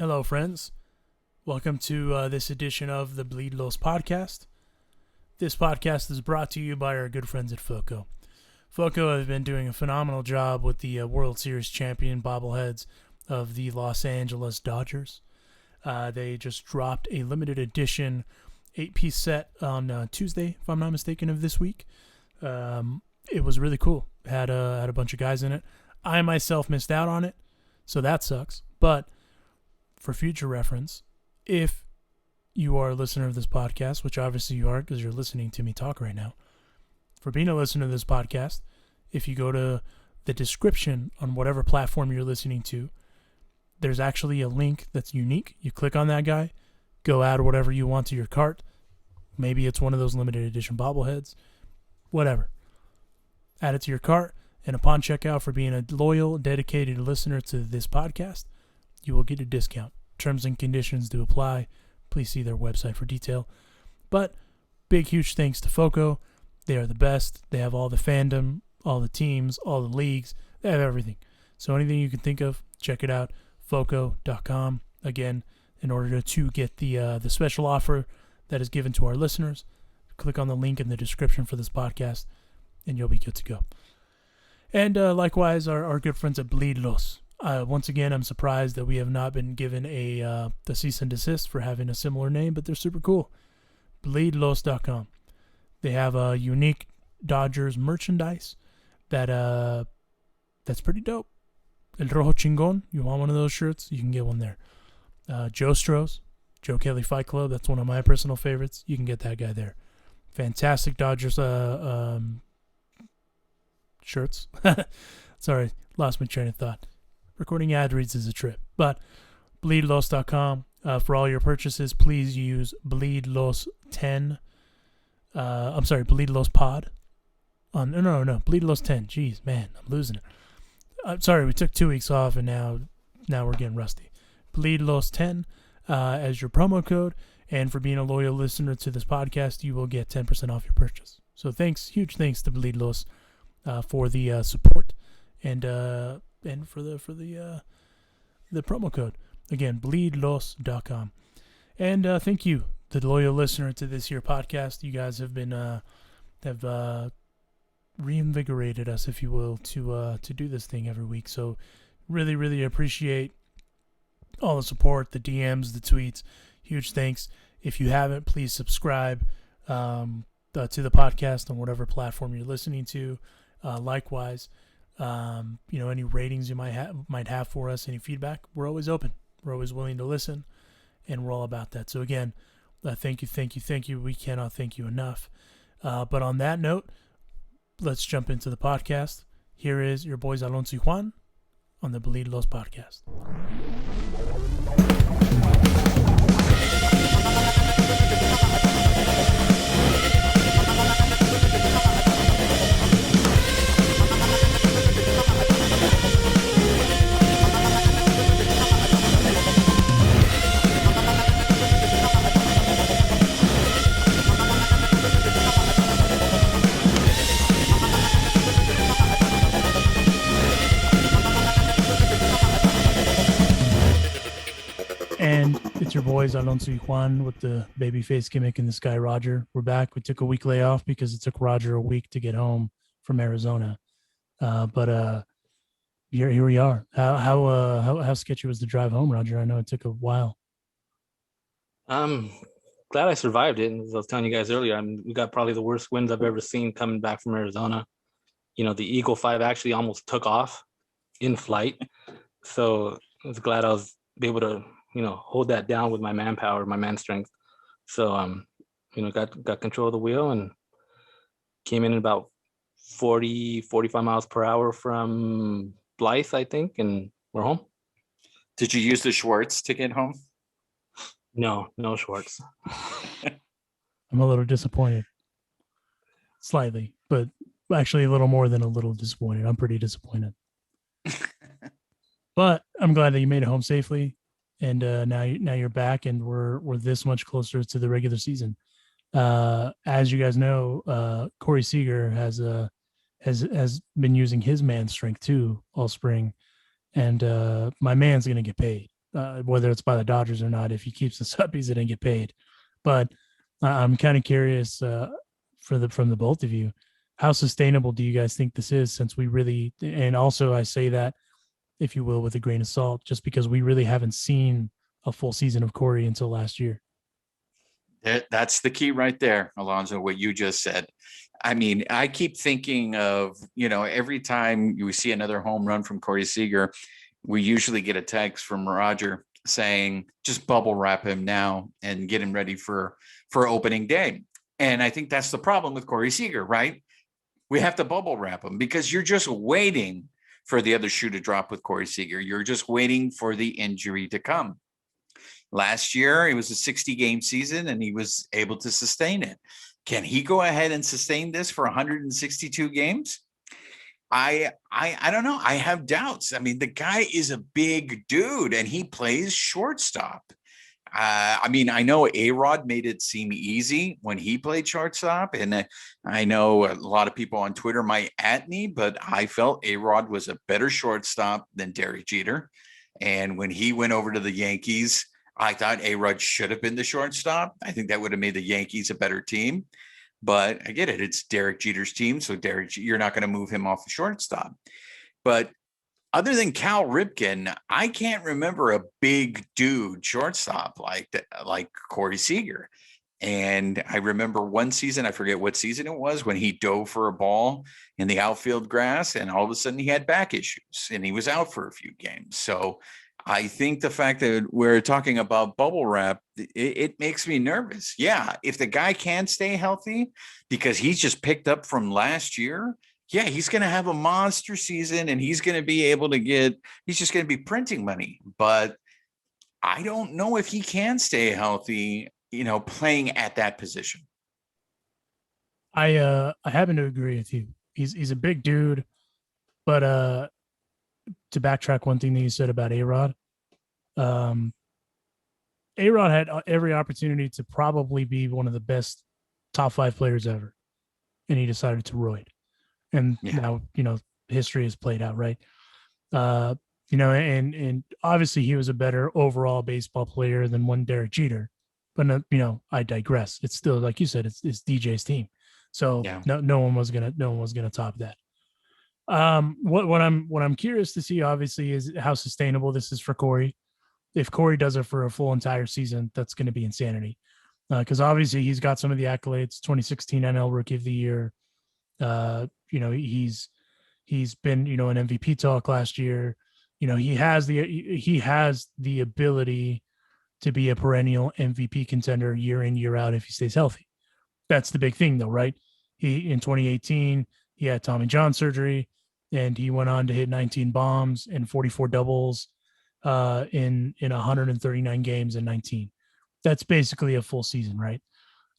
Hello, friends. Welcome to this edition of the Bleed Los podcast. This podcast is brought to you by our good friends at FOCO. FOCO have been doing a phenomenal job with the World Series champion bobbleheads of the Los Angeles Dodgers. They just dropped a limited edition 8-piece set on Tuesday, if I'm not mistaken, of this week. It was really cool. Had a bunch of guys in it. I myself missed out on it, so that sucks. But for future reference, if you are a listener of this podcast, which obviously you are because you're listening to me talk right now, for being a listener to this podcast, if you go to the description on whatever platform you're listening to, there's actually a link that's unique. You click on that guy, go add whatever you want to your cart. Maybe it's one of those limited edition bobbleheads, whatever. Add it to your cart, and upon checkout for being a loyal, dedicated listener to this podcast, you will get a discount. Terms and conditions do apply. Please see their website for detail. But big, huge thanks to FOCO. They are the best. They have all the fandom, all the teams, all the leagues. They have everything. So anything you can think of, check it out. FOCO.com. Again, in order to get the special offer that is given to our listeners, click on the link in the description for this podcast, and you'll be good to go. And likewise, our good friends at Bleed Los. Once again, I'm surprised that we have not been given the cease and desist for having a similar name, but they're super cool. BleedLos.com. They have a unique Dodgers merchandise that's pretty dope. El Rojo Chingon. You want one of those shirts? You can get one there. Joe Stroh's, Joe Kelly Fight Club. That's one of my personal favorites. You can get that guy there. Fantastic Dodgers shirts. Sorry, lost my train of thought. Recording ad reads is a trip. But bleedlos.com. For all your purchases, please use bleedlos10. bleedlospod. No, bleedlos10. Jeez, man, I'm losing it. Sorry, we took 2 weeks off, and now we're getting rusty. Bleedlos10 as your promo code. And for being a loyal listener to this podcast, you will get 10% off your purchase. So huge thanks to Bleedlos for the support and for the promo code. Again, bleedlos.com. And thank you, the loyal listener to this here podcast. You guys have been have reinvigorated us, if you will, to do this thing every week. So really, really appreciate all the support, the DMs, the tweets. Huge thanks. If you haven't, please subscribe to the podcast on whatever platform you're listening to. Likewise, any ratings you might have for us, any feedback, we're always open. We're always willing to listen, and we're all about that. So again, thank you. We cannot thank you enough. But on that note, let's jump into the podcast. Here is your boys Alonso y Juan on the Bleed Los podcast. And it's your boys, Alonso y Juan, with the babyface gimmick in the Sky Roger. We're back. We took a week layoff because it took Roger a week to get home from Arizona. But here we are. How sketchy was the drive home, Roger? I know it took a while. I'm glad I survived it. And as I was telling you guys earlier, we got probably the worst winds I've ever seen coming back from Arizona. The Eagle 5 actually almost took off in flight. So I was glad I was able to hold that down with my manpower, my man strength. So, got control of the wheel and came in at about 45 miles per hour from Blythe, I think, and we're home. Did you use the Schwartz to get home? No Schwartz. I'm a little disappointed. Slightly, but actually a little more than a little disappointed. I'm pretty disappointed. But I'm glad that you made it home safely. And now you're back, and we're this much closer to the regular season. As you guys know, Corey Seager has been using his man strength too all spring, and my man's gonna get paid. whether it's by the Dodgers or not. If he keeps this up, he's going to get paid. But I'm kind of curious from the both of you, how sustainable do you guys think this is? Since we really, and also I say that, if you will, with a grain of salt, just because we really haven't seen a full season of Corey until last year. That's the key right there, Alonzo, what you just said. I mean, I keep thinking of, every time you see another home run from Corey Seager, we usually get a text from Roger saying, just bubble wrap him now and get him ready for opening day. And I think that's the problem with Corey Seager, right? We have to bubble wrap him because you're just waiting for the other shoe to drop with Corey Seager. You're just waiting for the injury to come. Last year, it was a 60-game season, and he was able to sustain it. Can he go ahead and sustain this for 162 games? I don't know. I have doubts. I mean, the guy is a big dude, and he plays shortstop. I mean, I know A-Rod made it seem easy when he played shortstop, and I know a lot of people on Twitter might at me, but I felt A-Rod was a better shortstop than Derek Jeter. And when he went over to the Yankees, I thought A-Rod should have been the shortstop. I think that would have made the Yankees a better team. But I get it. It's Derek Jeter's team, so you're not going to move him off the shortstop. But other than Cal Ripken, I can't remember a big dude shortstop like Corey Seager. And I remember one season, I forget what season it was, when he dove for a ball in the outfield grass, and all of a sudden he had back issues and he was out for a few games. So I think the fact that we're talking about bubble wrap, it makes me nervous. Yeah, if the guy can stay healthy because he's just picked up from last year, yeah, he's going to have a monster season and he's going to be able to he's just going to be printing money. But I don't know if he can stay healthy, playing at that position. I happen to agree with you. He's a big dude, but to backtrack one thing that you said about A-Rod, A-Rod had every opportunity to probably be one of the best top 5 players ever, and he decided to roid. And now, history has played out, right? And obviously he was a better overall baseball player than one Derek Jeter, but I digress. It's still, like you said, it's DJ's team. So no one was gonna top that. What I'm curious to see, obviously, is how sustainable this is for Corey. If Corey does it for a full entire season, that's going to be insanity. Because obviously he's got some of the accolades. 2016 NL Rookie of the Year. He's been an MVP talk last year. He has the ability to be a perennial MVP contender year in, year out if he stays healthy. That's the big thing, though, right? In 2018 he had Tommy John surgery, and he went on to hit 19 bombs and 44 doubles in 139 games in 19. That's basically a full season, right?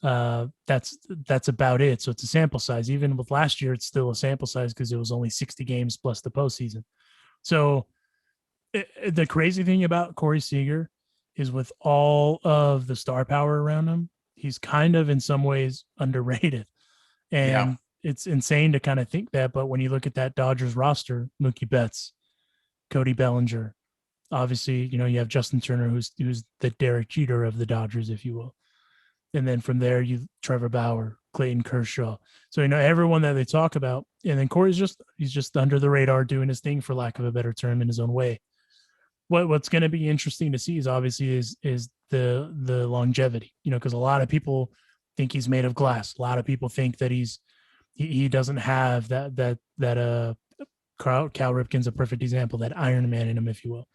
That's about it. So it's a sample size. Even with last year, it's still a sample size because it was only 60 games plus the postseason. So the crazy thing about Corey Seager is, with all of the star power around him, he's kind of in some ways underrated. And it's insane to kind of think that. But when you look at that Dodgers roster, Mookie Betts, Cody Bellinger, obviously, you have Justin Turner, who's the Derek Jeter of the Dodgers, if you will. And then from there, Trevor Bauer, Clayton Kershaw. So, everyone that they talk about. And then Corey's he's just under the radar doing his thing, for lack of a better term, in his own way. What's going to be interesting to see is obviously is the longevity, because a lot of people think he's made of glass. A lot of people think that he doesn't have that Cal Ripken's a perfect example, that Iron Man in him, if you will.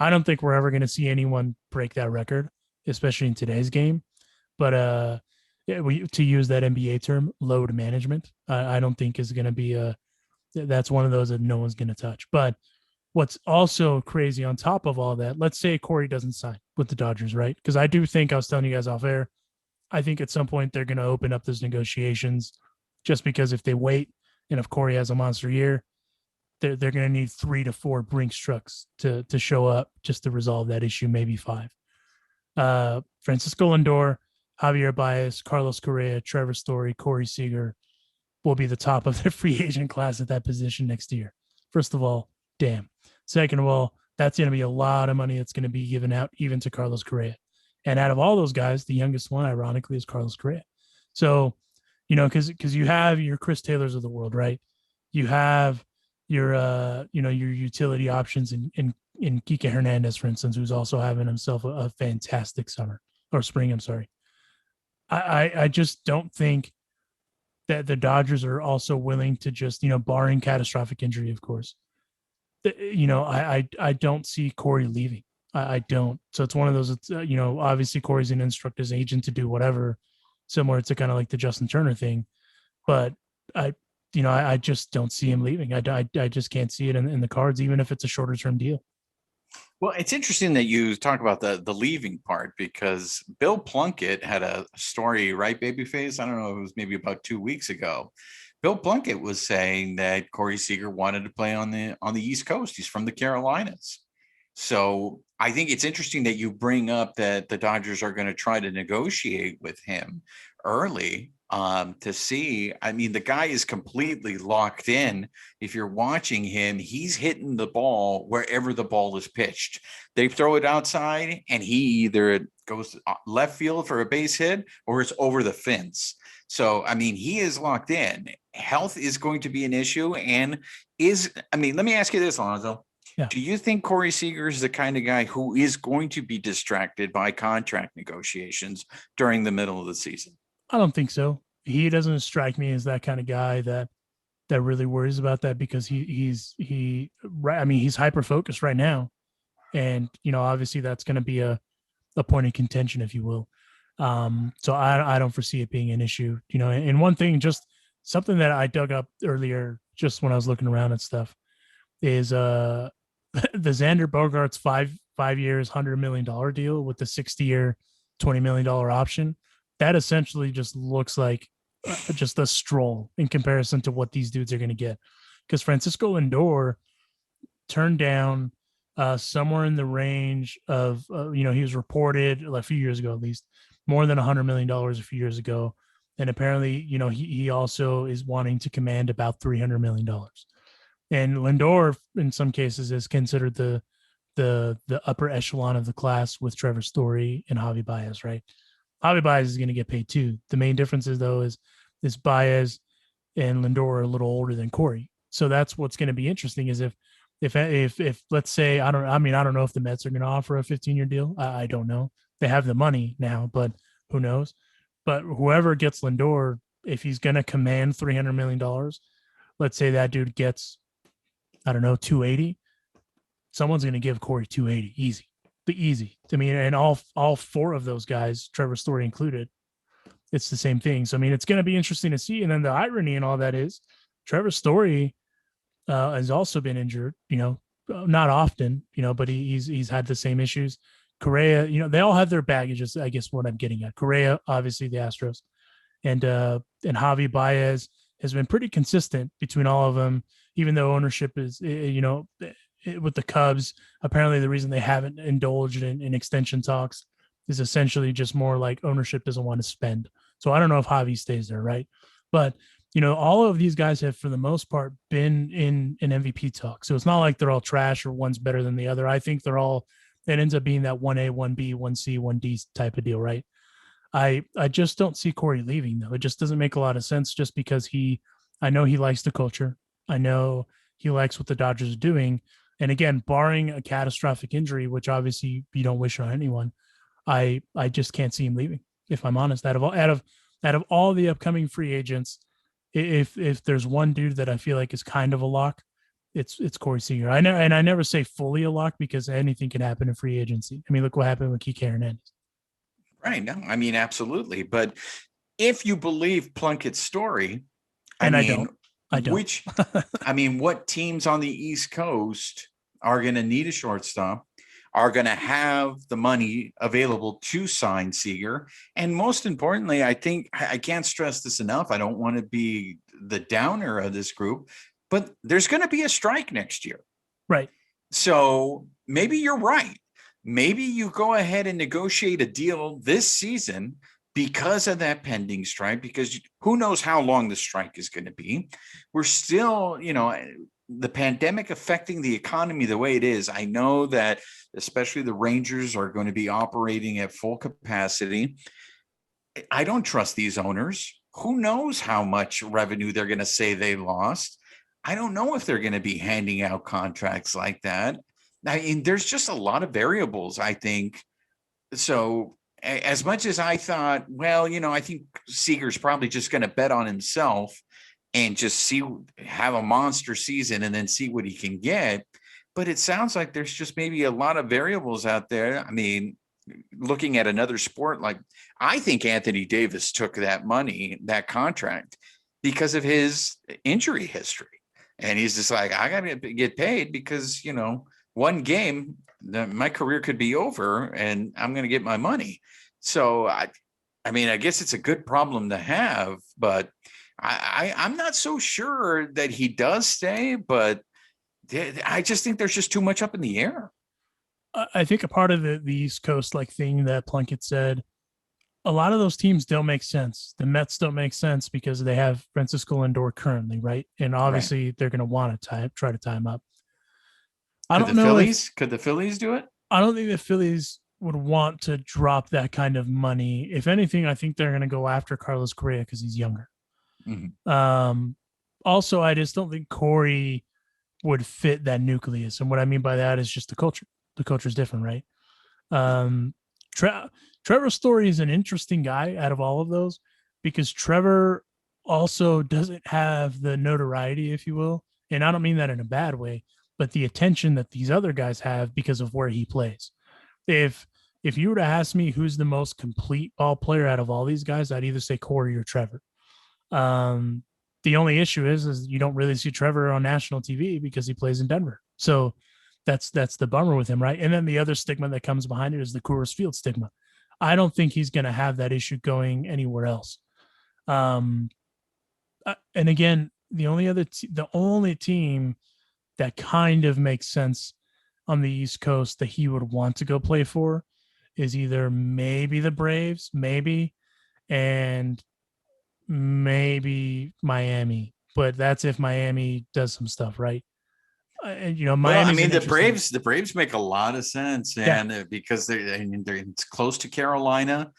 I don't think we're ever going to see anyone break that record, especially in today's game. But to use that NBA term, load management, I don't think is going to be that's one of those that no one's going to touch. But what's also crazy on top of all that, let's say Corey doesn't sign with the Dodgers, right? Because I do think, I was telling you guys off air, I think at some point they're going to open up those negotiations, just because if they wait and if Corey has a monster year, they're going to need 3 to 4 Brinks trucks to show up just to resolve that issue, maybe 5. Francisco Lindor, Javier Baez, Carlos Correa, Trevor Story, Corey Seager will be the top of their free agent class at that position next year. First of all, damn. Second of all, That's going to be a lot of money that's going to be given out even to Carlos Correa. And out of all those guys, the youngest one, ironically, is Carlos Correa. So, because you have your Chris Taylors of the world, right? You have your your utility options in Kike Hernandez, for instance, who's also having himself a fantastic summer or spring. I'm sorry. I just don't think that the Dodgers are also willing to just, barring catastrophic injury, of course. I don't see Corey leaving. I don't. So it's one of those. It's obviously Corey's going to instruct his agent to do whatever, similar to kind of like the Justin Turner thing. But I just don't see him leaving. I just can't see it in the cards, even if it's a shorter term deal. Well, it's interesting that you talk about the leaving part, because Bill Plunkett had a story, right, Babyface? I don't know, it was maybe about 2 weeks ago. Bill Plunkett was saying that Corey Seager wanted to play on the East Coast. He's from the Carolinas. So I think it's interesting that you bring up that the Dodgers are going to try to negotiate with him early to see. I mean, the guy is completely locked in. If you're watching him, he's hitting the ball wherever the ball is pitched. They throw it outside and he either goes left field for a base hit or it's over the fence. So, I mean, he is locked in. Health is going to be an issue. And let me ask you this, Alonzo. Yeah. Do you think Corey Seager is the kind of guy who is going to be distracted by contract negotiations during the middle of the season? I don't think so. He doesn't strike me as that kind of guy that really worries about that, because he's hyper focused right now, and obviously that's going to be a point of contention, if you will. So I don't foresee it being an issue. And one thing, just something that I dug up earlier, just when I was looking around at stuff, is the Xander Bogaerts 5 years, $100 million deal with the 60-year, $20 million option. That essentially just looks like just a stroll in comparison to what these dudes are going to get. Because Francisco Lindor turned down somewhere in the range of, he was reported a few years ago, at least, more than $100 million a few years ago. And apparently, he also is wanting to command about $300 million. And Lindor, in some cases, is considered the upper echelon of the class with Trevor Story and Javi Baez, right? Javi Baez is going to get paid too. The main difference is, though, is Baez and Lindor are a little older than Corey. So that's what's going to be interesting, is if let's say, I don't know if the Mets are going to offer a 15-year deal. I don't know. They have the money now, but who knows? But whoever gets Lindor, if he's going to command $300 million, let's say that dude gets, I don't know, 280. Someone's going to give Corey 280 easy. Easy. I mean, and all four of those guys, Trevor Story included, it's the same thing. So I mean, it's going to be interesting to see. And then the irony and all that is, Trevor Story has also been injured. Not often. But he's had the same issues. Correa, they all have their baggages. I guess what I'm getting at. Correa, obviously the Astros, and Javi Baez has been pretty consistent between all of them. Even though ownership is, with the Cubs, apparently the reason they haven't indulged in extension talks is essentially just more like ownership doesn't want to spend. So I don't know if Javi stays there, right? But all of these guys have, for the most part, been in an MVP talk. So it's not like they're all trash or one's better than the other. I think it ends up being that 1A, 1B, 1C, 1D type of deal, right? I just don't see Corey leaving, though. It just doesn't make a lot of sense, just because I know he likes the culture. I know he likes what the Dodgers are doing. And again, barring a catastrophic injury, which obviously you don't wish on anyone, I just can't see him leaving. If I'm honest, out of all the upcoming free agents, if there's one dude that I feel like is kind of a lock, it's Corey Seager. I never say fully a lock, because anything can happen in free agency. I mean, look what happened with Kike Hernandez. Right. No, I mean, absolutely. But if you believe Plunkett's story, I don't. What teams on the East Coast are going to need a shortstop, are going to have the money available to sign Seager? And most importantly, I think I can't stress this enough. I don't want to be the downer of this group, but there's going to be a strike next year. Right. So maybe you're right. Maybe you go ahead and negotiate a deal this season because of that pending strike, because who knows how long the strike is going to be. We're still, the pandemic affecting the economy the way it is. I know that especially the Rangers are going to be operating at full capacity. I don't trust these owners. Who knows how much revenue they're going to say they lost? I don't know if they're going to be handing out contracts like that. I mean, there's just a lot of variables, I think. So as much as I thought, well, I think Seager's probably just going to bet on himself and just have a monster season and then see what he can get. But it sounds like there's just maybe a lot of variables out there. I mean, looking at another sport, like I think Anthony Davis took that money, that contract, because of his injury history. And he's just like, I got to get paid because, one game, my career could be over and I'm going to get my money. So, I mean, I guess it's a good problem to have, but I'm not so sure that he does stay, but I just think there's just too much up in the air. I think a part of the East Coast thing that Plunkett said, a lot of those teams don't make sense. The Mets don't make sense because they have Francisco Lindor currently, right? And obviously they're going to want to try to tie him up. Could the Phillies do it? I don't think the Phillies would want to drop that kind of money. If anything, I think they're going to go after Carlos Correa because he's younger. Mm-hmm. Also, I just don't think Corey would fit that nucleus. And what I mean by that is just the culture. The culture is different, right? Trevor Story is an interesting guy out of all of those because Trevor also doesn't have the notoriety, if you will. And I don't mean that in a bad way, but the attention that these other guys have because of where he plays. If you were to ask me who's the most complete ball player out of all these guys, I'd either say Corey or Trevor. The only issue is you don't really see Trevor on national TV because he plays in Denver. So that's the bummer with him, right? And then the other stigma that comes behind it is the Coors Field stigma. I don't think he's going to have that issue going anywhere else. And again, the only team that kind of makes sense on the East Coast that he would want to go play for is either maybe the Braves, and maybe Miami. But that's if Miami does some stuff, right? Miami. Well, I mean, the Braves make a lot of sense, and because it's close to Carolina.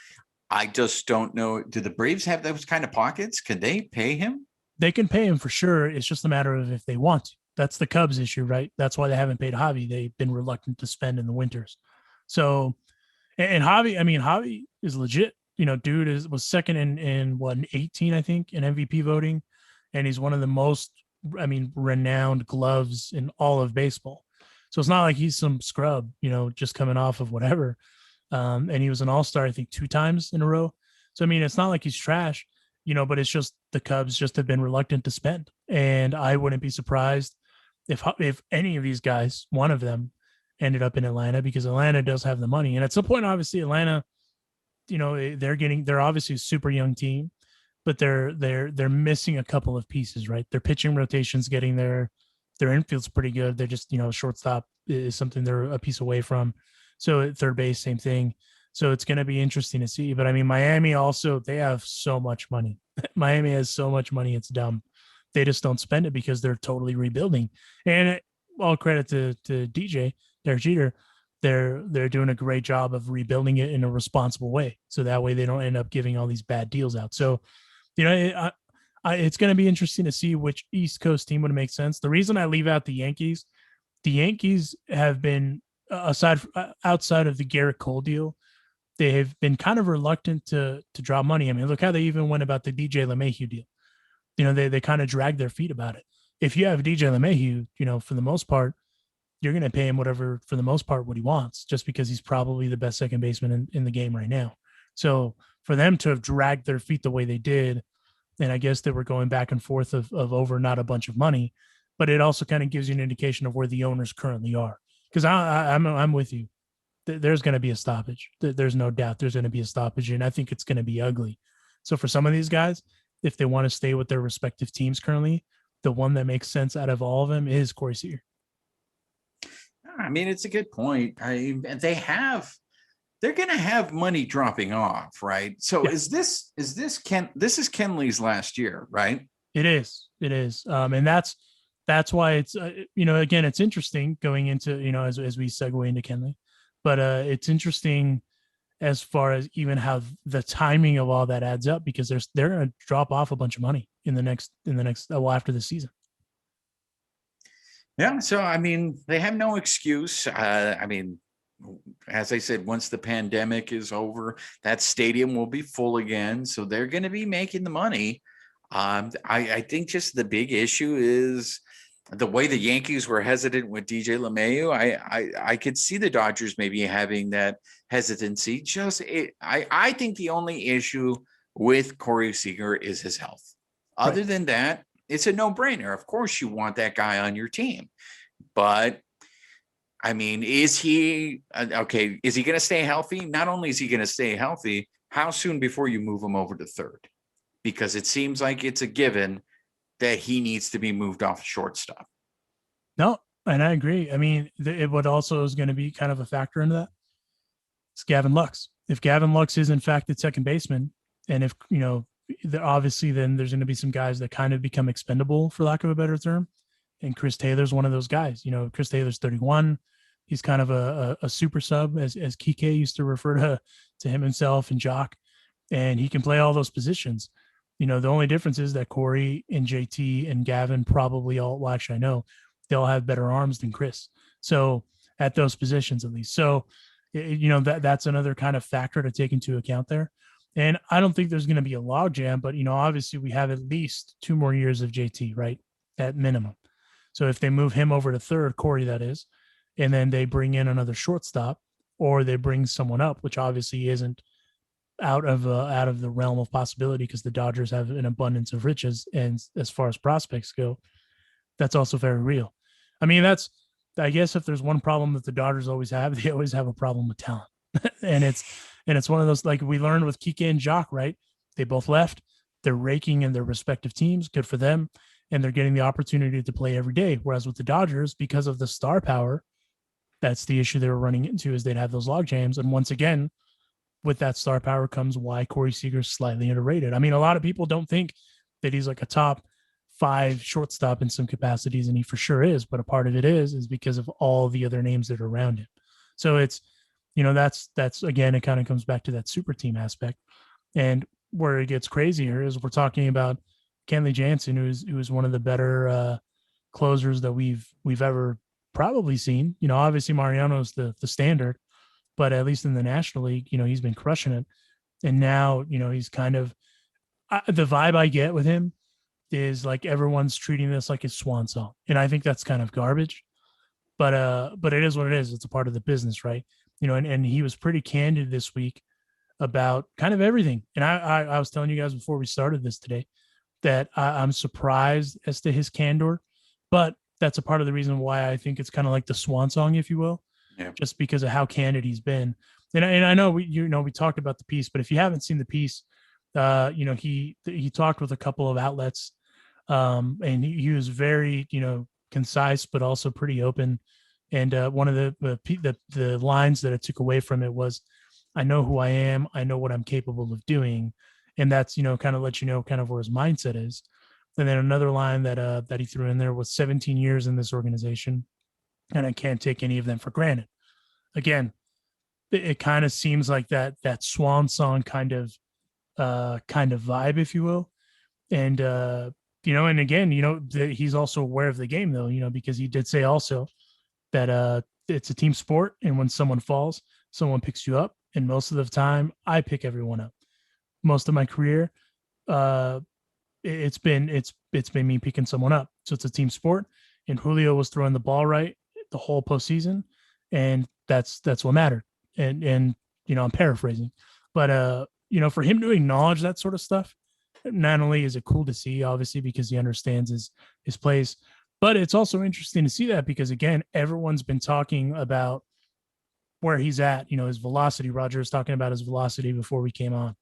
I just don't know. Do the Braves have those kind of pockets? Can they pay him? They can pay him for sure. It's just a matter of if they want to. That's the Cubs issue, right? That's why they haven't paid Javi. They've been reluctant to spend in the winters. So, and Javi is legit. Dude was second in 18, I think, in MVP voting, and he's one of the most, renowned gloves in all of baseball. So it's not like he's some scrub, just coming off of whatever. And he was an all-star, I think, 2 times in a row. So, it's not like he's trash, but it's just the Cubs just have been reluctant to spend. And I wouldn't be surprised if any of these guys, one of them, ended up in Atlanta because Atlanta does have the money. And at some point, obviously, Atlanta, they're obviously a super young team, but they're missing a couple of pieces, right? Their pitching rotation's getting their infield's pretty good. They're just, shortstop is something they're a piece away from. So at third base, same thing. So it's going to be interesting to see. But Miami also, they have so much money. Miami has so much money. It's dumb. They just don't spend it because they're totally rebuilding. And all credit to DJ, Derek Jeter. They're doing a great job of rebuilding it in a responsible way. So that way they don't end up giving all these bad deals out. So, it's going to be interesting to see which East Coast team would make sense. The reason I leave out the Yankees have been, outside of the Garrett Cole deal, they have been kind of reluctant to drop money. Look how they even went about the DJ LeMahieu deal. They kind of dragged their feet about it. If you have DJ LeMahieu, for the most part, you're going to pay him whatever, for the most part, what he wants, just because he's probably the best second baseman in the game right now. So for them to have dragged their feet the way they did, and I guess they were going back and forth of over not a bunch of money, but it also kind of gives you an indication of where the owners currently are. Because I'm with you. There's going to be a stoppage. There's no doubt there's going to be a stoppage, and I think it's going to be ugly. So for some of these guys, if they want to stay with their respective teams currently, the one that makes sense out of all of them is Corey Seager. It's a good point. They have they're going to have money dropping off, right? So Yeah. is this this is Kenley's last year, right? It is. And that's why it's again, it's interesting going into as we segue into Kenley, but it's interesting as far as even how the timing of all that adds up, because they're going to drop off a bunch of money in the next after the season. Yeah. So I mean, they have no excuse. I mean, as I said, once the pandemic is over, that stadium will be full again. So they're going to be making the money. I think just the big issue is the way the Yankees were hesitant with DJ LeMahieu. I could see the Dodgers maybe having that hesitancy. I think the only issue with Corey Seager is his health. Other than that, it's a no-brainer. Of course, you want that guy on your team, but I mean, is he okay? Is he going to stay healthy? Not only is he going to stay healthy, how soon before you move him over to third? Because it seems like it's a given that he needs to be moved off shortstop. No, and I agree. I mean, what also is going to be kind of a factor into that is Gavin Lux. If Gavin Lux is in fact the second baseman, and if obviously then there's going to be some guys that kind of become expendable, for lack of a better term. And Chris Taylor's one of those guys. Chris Taylor's 31. He's kind of a super sub, as Kike used to refer to him himself, and Jock, and he can play all those positions. The only difference is that Corey and JT and Gavin probably I know they'll have better arms than Chris. So at those positions, at least. So, that's another kind of factor to take into account there. And I don't think there's going to be a logjam, but, obviously we have at least 2 more years of JT, right? At minimum. So if they move him over to third, Corey, that is, and then they bring in another shortstop, or they bring someone up, which obviously isn't out of the realm of possibility, because the Dodgers have an abundance of riches, and as far as prospects go, that's also very real. I mean, I guess if there's one problem that the Dodgers always have, they always have a problem with talent. and it's one of those, like we learned with Kike and Jock, right? They both left. They're raking in their respective teams. Good for them. And they're getting the opportunity to play every day. Whereas with the Dodgers, because of the star power, that's the issue they were running into, is they'd have those log jams. And once again, with that star power comes why Corey Seager's slightly underrated. I mean, a lot of people don't think that he's like a top 5 shortstop in some capacities, and he for sure is. But a part of it is because of all the other names that are around him. So it's, that's again, it kind of comes back to that super team aspect. And where it gets crazier is we're talking about Kenley Jansen, who is one of the better closers that we've ever probably seen. Obviously Mariano's the standard, but at least in the National League, he's been crushing it. And now, he's kind of the vibe I get with him is like everyone's treating this like his swan song, and I think that's kind of garbage. But it is what it is. It's a part of the business, right? And he was pretty candid this week about kind of everything. And I was telling you guys before we started this today that I'm surprised as to his candor, but that's a part of the reason why I think it's kind of like the swan song, if you will, just because of how candid he's been. And I know we talked about the piece, but if you haven't seen the piece, he talked with a couple of outlets, and he was very, concise, but also pretty open. And one of the lines that I took away from it was, "I know who I am. I know what I'm capable of doing." And that's, kind of let you know kind of where his mindset is. And then another line that he threw in there was 17 years in this organization, and I can't take any of them for granted. Again, it kind of seems like that swan song kind of vibe, if you will. And, and again, he's also aware of the game though, because he did say also that it's a team sport. And when someone falls, someone picks you up. And most of the time I pick everyone up. Most of my career, it's been me picking someone up. So it's a team sport, and Julio was throwing the ball right the whole postseason, and that's what mattered. And I'm paraphrasing, but for him to acknowledge that sort of stuff, not only is it cool to see, obviously, because he understands his place, but it's also interesting to see that because again, everyone's been talking about where he's at, his velocity. Roger was talking about his velocity before we came on.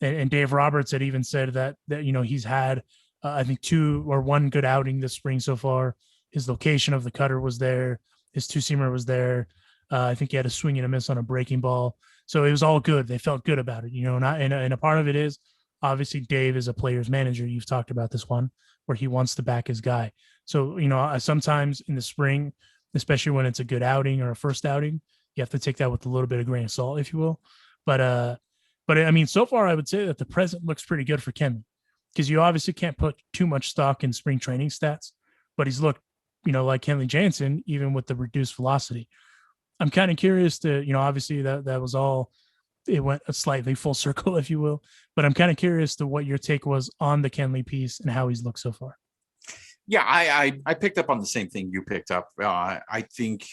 And Dave Roberts had even said that he's had, I think 2 or 1 good outing this spring so far. His location of the cutter was there. His 2-seamer was there. I think he had a swing and a miss on a breaking ball. So it was all good. They felt good about it, and a part of it is obviously Dave is a player's manager. You've talked about this one where he wants to back his guy. So, sometimes in the spring, especially when it's a good outing or a first outing, you have to take that with a little bit of grain of salt, if you will. But I mean, so far I would say that the present looks pretty good for Kenley, because you obviously can't put too much stock in spring training stats, but he's looked, like Kenley Jansen, even with the reduced velocity. I'm kind of curious to, obviously that was all, it went a slightly full circle, if you will, but I'm kind of curious to what your take was on the Kenley piece and how he's looked so far. Yeah, I picked up on the same thing you picked up. I think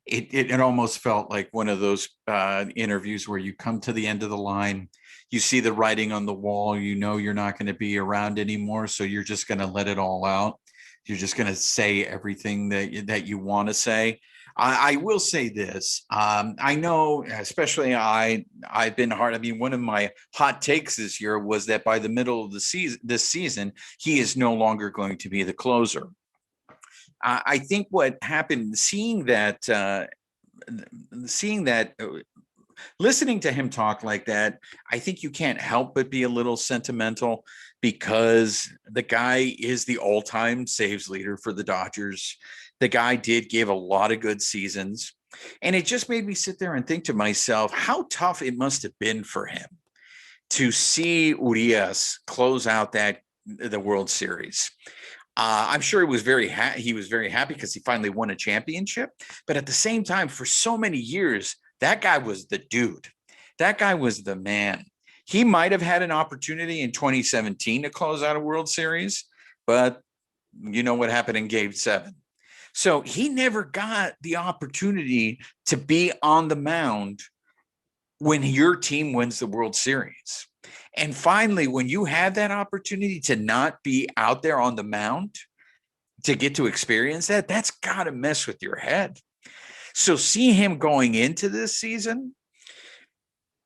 it almost felt like one of those interviews where you come to the end of the line, you see the writing on the wall, you're not going to be around anymore, so you're just going to let it all out. You're just going to say everything that you want to say. I will say this. I know, especially I've been hard. I mean, one of my hot takes this year was that by the middle of the season, this season, he is no longer going to be the closer. I think what happened, seeing that, listening to him talk like that, I think you can't help but be a little sentimental, because the guy is the all-time saves leader for the Dodgers. The guy did give a lot of good seasons. And it just made me sit there and think to myself how tough it must have been for him to see Urias close out the World Series. I'm sure he was very happy because he finally won a championship. But at the same time, for so many years, that guy was the dude. That guy was the man. He might have had an opportunity in 2017 to close out a World Series, but you know what happened in Game 7. So he never got the opportunity to be on the mound when your team wins the World Series. And finally, when you have that opportunity to not be out there on the mound, to get to experience that's got to mess with your head. So see him going into this season,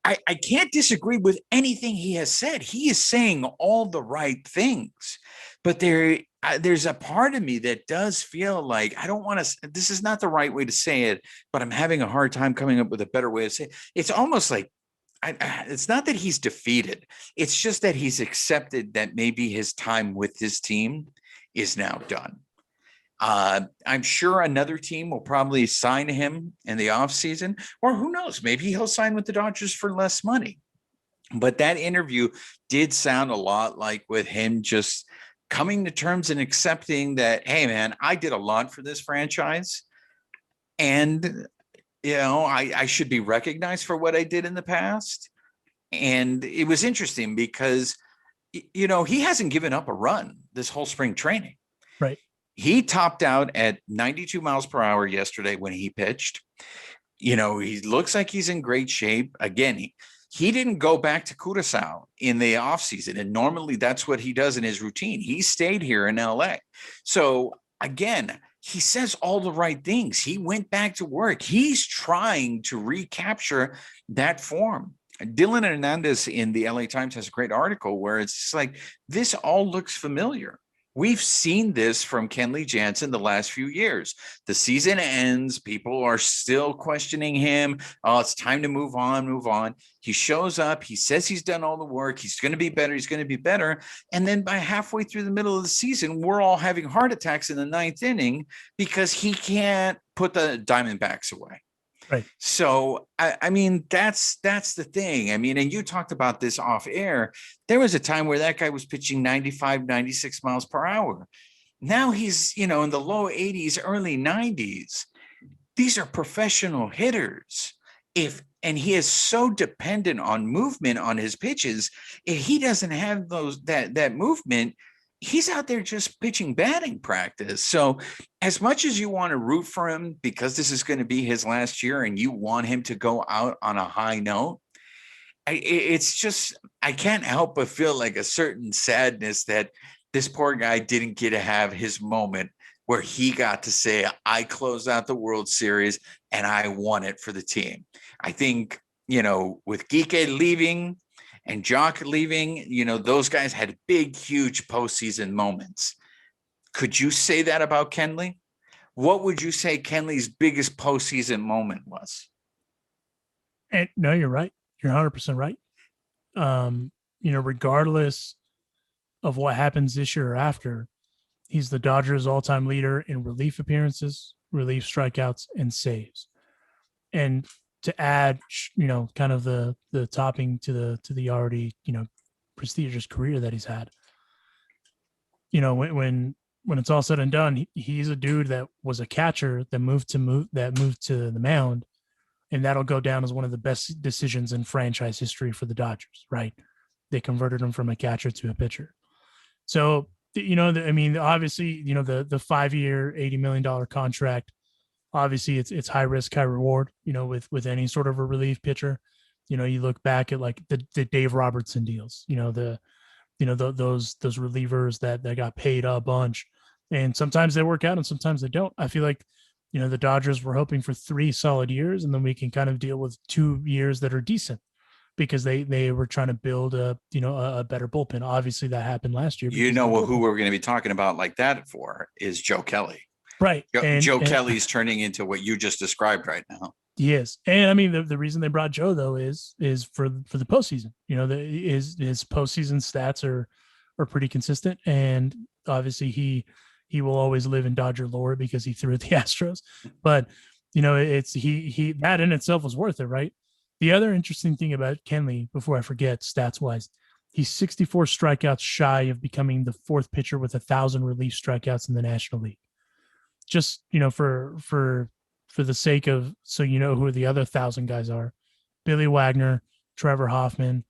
I can't disagree with anything he has said. He is saying all the right things, but there's a part of me that does feel like I don't want to, this is not the right way to say it, but I'm having a hard time coming up with a better way to say it. It's almost like, it's not that he's defeated. It's just that he's accepted that maybe his time with his team is now done. I'm sure another team will probably sign him in the offseason, or who knows, maybe he'll sign with the Dodgers for less money. But that interview did sound a lot like with him just coming to terms and accepting that, hey, man, I did a lot for this franchise. And, I should be recognized for what I did in the past. And it was interesting because, he hasn't given up a run this whole spring training. Right. He topped out at 92 miles per hour yesterday when he pitched. He looks like he's in great shape. Again, he didn't go back to Curaçao in the offseason. And normally that's what he does in his routine. He stayed here in LA. So again, he says all the right things. He went back to work. He's trying to recapture that form. Dylan Hernandez in the LA Times has a great article where it's just like, this all looks familiar. We've seen this from Kenley Jansen the last few years. The season ends. People are still questioning him. Oh, it's time to move on. He shows up. He says he's done all the work. He's going to be better. And then by halfway through the middle of the season, we're all having heart attacks in the 9th inning because he can't put the Diamondbacks away. Right. So, I mean, that's the thing. I mean, and you talked about this off air. There was a time where that guy was pitching 95, 96 miles per hour. Now he's, in the low 80s, early 90s. These are professional hitters. And he is so dependent on movement on his pitches. If he doesn't have that movement, he's out there just pitching batting practice. So as much as you want to root for him because this is going to be his last year and you want him to go out on a high note, it's just, I can't help but feel like a certain sadness that this poor guy didn't get to have his moment where he got to say, I closed out the World Series and I won it for the team. I think, with Gike leaving and Jock leaving, those guys had big, huge postseason moments. Could you say that about Kenley? What would you say Kenley's biggest postseason moment was? And no, you're right. You're 100% right. Regardless of what happens this year or after, he's the Dodgers' all-time leader in relief appearances, relief strikeouts, and saves. And to add, kind of the topping to the already prestigious career that he's had. When it's all said and done, he's a dude that was a catcher that moved to the mound, and that'll go down as one of the best decisions in franchise history for the Dodgers. Right? They converted him from a catcher to a pitcher. So obviously, the 5-year, $80 million contract. Obviously, it's high risk, high reward. With any sort of a relief pitcher. You look back at like the Dave Robertson deals. Those relievers that got paid a bunch, and sometimes they work out and sometimes they don't. I feel like the Dodgers were hoping for 3 solid years, and then we can kind of deal with 2 years that are decent because they were trying to build a better bullpen. Obviously, that happened last year. Who we're going to be talking about like that for is Joe Kelly. Right. Joe Kelly's turning into what you just described right now. He is. And I mean, the reason they brought Joe, though, is for the postseason. His postseason stats are pretty consistent. And obviously he will always live in Dodger lore because he threw at the Astros. But, it's he that in itself was worth it, right? The other interesting thing about Kenley, before I forget, stats wise, he's 64 strikeouts shy of becoming the 4th pitcher with 1,000 relief strikeouts in the National League. Just, for the sake of, so who the other 1,000 guys are: Billy Wagner, Trevor Hoffman,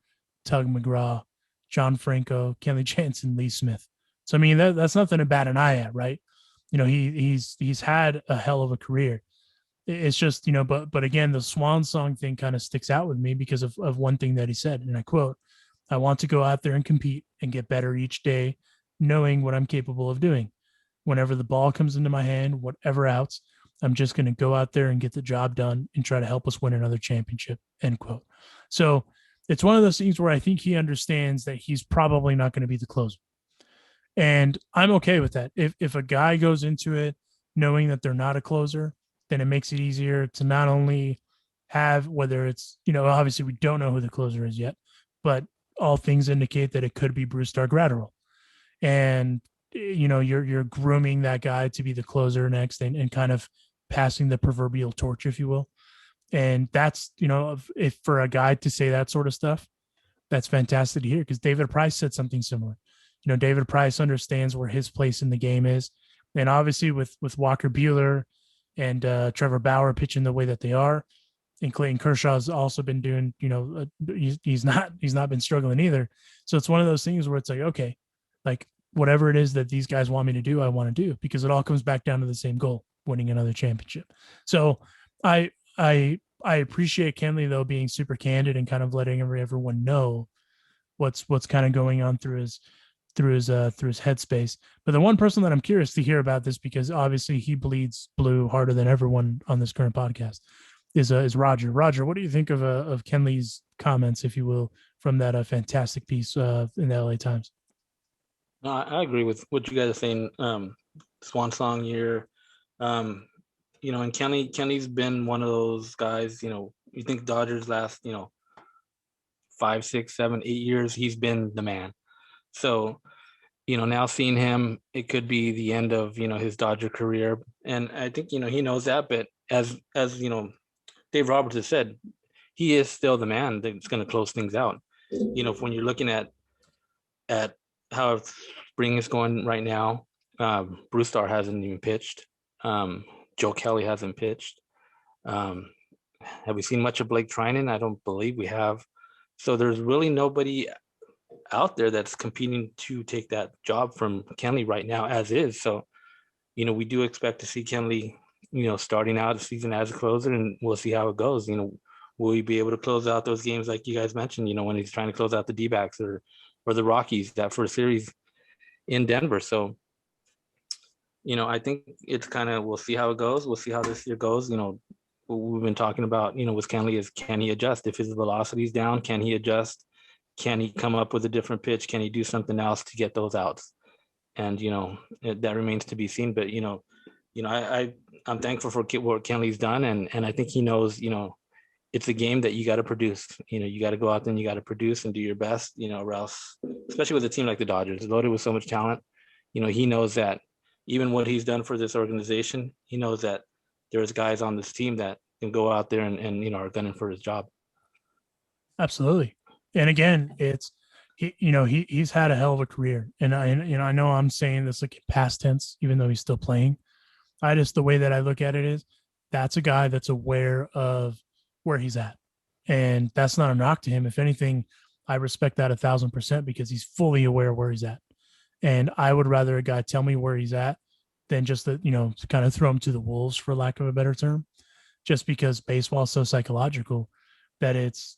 Tug McGraw, John Franco, Kenley Jansen, Lee Smith. So I mean that's nothing to bat an eye at, right? He's had a hell of a career. It's just but again, the swan song thing kind of sticks out with me because of one thing that he said, and I quote: "I want to go out there and compete and get better each day, knowing what I'm capable of doing. Whenever the ball comes into my hand, whatever outs, I'm just going to go out there and get the job done and try to help us win another championship," end quote. So it's one of those things where I think he understands that he's probably not going to be the closer. And I'm okay with that. If a guy goes into it knowing that they're not a closer, then it makes it easier to not only have, whether it's, obviously we don't know who the closer is yet, but all things indicate that it could be Brusdar Graterol. And you're grooming that guy to be the closer next and kind of passing the proverbial torch, if you will. And that's, if for a guy to say that sort of stuff, that's fantastic to hear, because David Price said something similar. David Price understands where his place in the game is. And obviously with Walker Buehler and Trevor Bauer pitching the way that they are, and Clayton Kershaw's also been doing, he's not been struggling either. So it's one of those things where it's like, okay, like whatever it is that these guys want me to do, I want to do, because it all comes back down to the same goal: winning another championship. So I appreciate Kenley, though, being super candid and kind of letting everyone know what's kind of going on through his headspace. But the one person that I'm curious to hear about this, because obviously he bleeds blue harder than everyone on this current podcast, is Roger. Roger, what do you think of Kenley's comments, if you will, from that fantastic piece in the LA Times? No, I agree with what you guys are saying. Swan song year, and Kenley's been one of those guys. You think Dodgers last 5, 6, 7, 8 years, he's been the man. So now seeing him, it could be the end of his Dodger career, and I think he knows that. But as Dave Roberts has said, he is still the man that's going to close things out. When you're looking at how spring is going right now, Brusdar hasn't even pitched. Joe Kelly hasn't pitched. Have we seen much of Blake Trinan? I don't believe we have. So there's really nobody out there that's competing to take that job from Kenley right now as is. So, we do expect to see Kenley, starting out the season as a closer, and we'll see how it goes. Will he be able to close out those games like you guys mentioned, when he's trying to close out the D-backs or the Rockies, that first series in Denver. So, I think it's kind of, we'll see how it goes. We'll see how this year goes. What we've been talking about, with Kenley is, can he adjust? If his velocity is down, can he adjust? Can he come up with a different pitch? Can he do something else to get those outs? And, that remains to be seen. But, I'm thankful for what Kenley's done. And I think he knows, it's a game that you got to produce. You got to go out there and you got to produce and do your best, or else, especially with a team like the Dodgers, loaded with so much talent, he knows that even what he's done for this organization, he knows that there's guys on this team that can go out there and are gunning for his job. Absolutely. And again, it's he's had a hell of a career. And I know I'm saying this like in past tense, even though he's still playing. The way that I look at it is that's a guy that's aware of where he's at. And that's not a knock to him. If anything, I respect that 1,000% because he's fully aware where he's at. And I would rather a guy tell me where he's at than just to kind of throw him to the wolves, for lack of a better term, just because baseball is so psychological that it's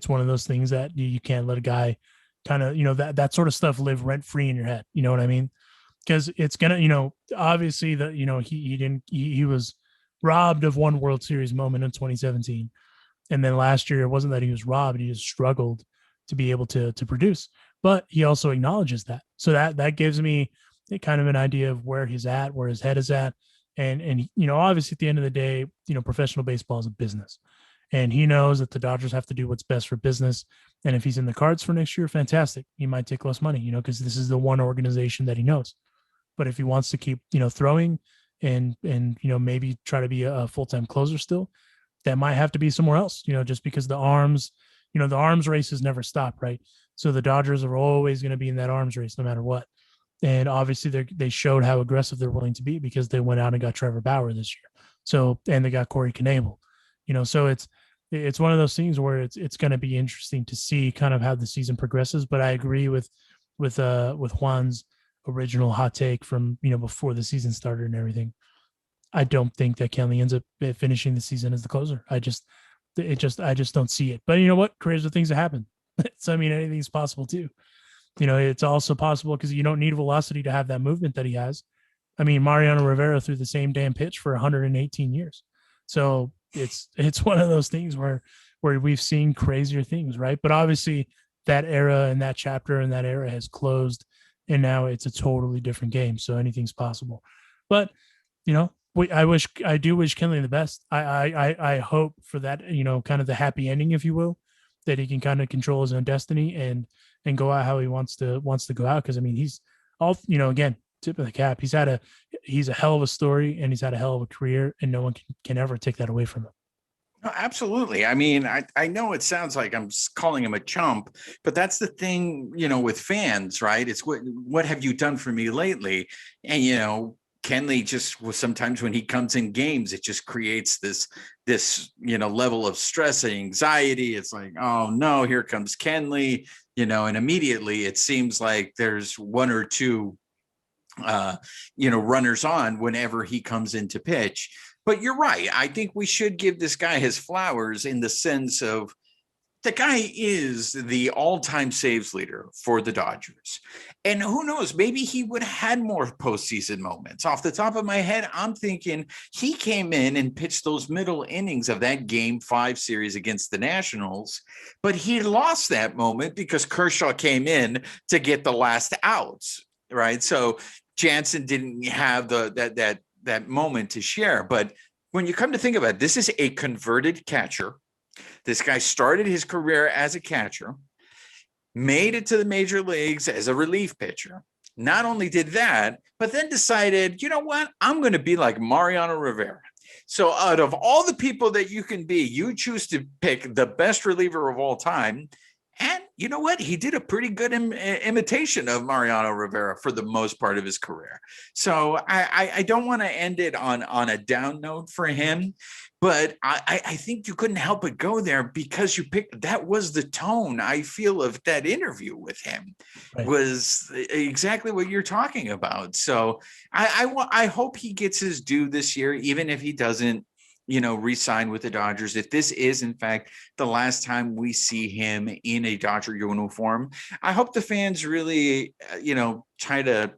one of those things that you can't let a guy kind of, that sort of stuff live rent free in your head. You know what I mean? Because it's gonna, obviously he was robbed of one World Series moment in 2017. And then last year, it wasn't that he was robbed, he just struggled to be able to produce, but he also acknowledges that. So that gives me kind of an idea of where he's at, where his head is at. And obviously at the end of the day, professional baseball is a business. And he knows that the Dodgers have to do what's best for business. And if he's in the cards for next year, fantastic. He might take less money, because this is the one organization that he knows. But if he wants to keep, throwing and maybe try to be a full-time closer still, that might have to be somewhere else, just because the arms races never stop, right? So the Dodgers are always going to be in that arms race no matter what. And obviously they showed how aggressive they're willing to be because they went out and got Trevor Bauer this year. So, and they got Corey Knebel, so it's one of those things where it's going to be interesting to see kind of how the season progresses. But I agree with Juan's original hot take from, before the season started and everything. I don't think that Kenley ends up finishing the season as the closer. I just don't see it. But you know what? Crazy things that happen. So, anything's possible too. It's also possible because you don't need velocity to have that movement that he has. Mariano Rivera threw the same damn pitch for 118 years. So it's one of those things where we've seen crazier things, right? But obviously that era and that chapter and that era has closed, and now it's a totally different game. So anything's possible. But I do wish Kenley the best. I hope for that, kind of the happy ending, if you will, that he can kind of control his own destiny and go out how he wants to go out. Because he's all, again, tip of the cap. He's a hell of a story and he's had a hell of a career, and no one can ever take that away from him. No, absolutely. I know it sounds like I'm calling him a chump, but that's the thing, with fans, right? It's what have you done for me lately? And, Kenley just was sometimes when he comes in games, it just creates this level of stress and anxiety. It's like, oh no, here comes Kenley, and immediately it seems like there's one or two, runners on whenever he comes into pitch. But you're right. I think we should give this guy his flowers in the sense of the guy is the all-time saves leader for the Dodgers. And who knows, maybe he would have had more postseason moments. Off the top of my head, I'm thinking he came in and pitched those middle innings of that Game 5 series against the Nationals, but he lost that moment because Kershaw came in to get the last outs, right? So Jansen didn't have that moment to share. But when you come to think about it, this is a converted catcher. This guy started his career as a catcher, made it to the major leagues as a relief pitcher. Not only did that, but then decided, you know what? I'm going to be like Mariano Rivera. So out of all the people that you can be, you choose to pick the best reliever of all time. And you know what? He did a pretty good imitation of Mariano Rivera for the most part of his career. So I don't want to end it on a down note for him, but I think you couldn't help but go there because you picked, that was the tone I feel of that interview with him, right, was exactly what you're talking about. So I hope he gets his due this year, even if he doesn't, re-sign with the Dodgers. If this is, in fact, the last time we see him in a Dodger uniform, I hope the fans really, try to,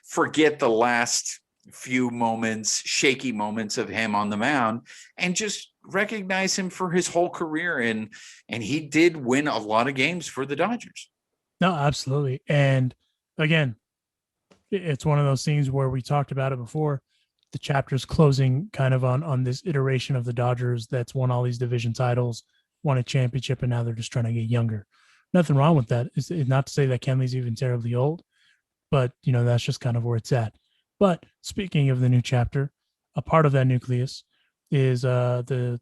forget the last few moments, shaky moments of him on the mound and just recognize him for his whole career. And he did win a lot of games for the Dodgers. No, absolutely. And again, it's one of those things where we talked about it before. the chapter's closing kind of on this iteration of the Dodgers that's won all these division titles, won a championship, and now they're just trying to get younger. Nothing wrong with that. It's not to say that Kenley's even terribly old, but that's just kind of where it's at. But speaking of the new chapter, a part of that nucleus is the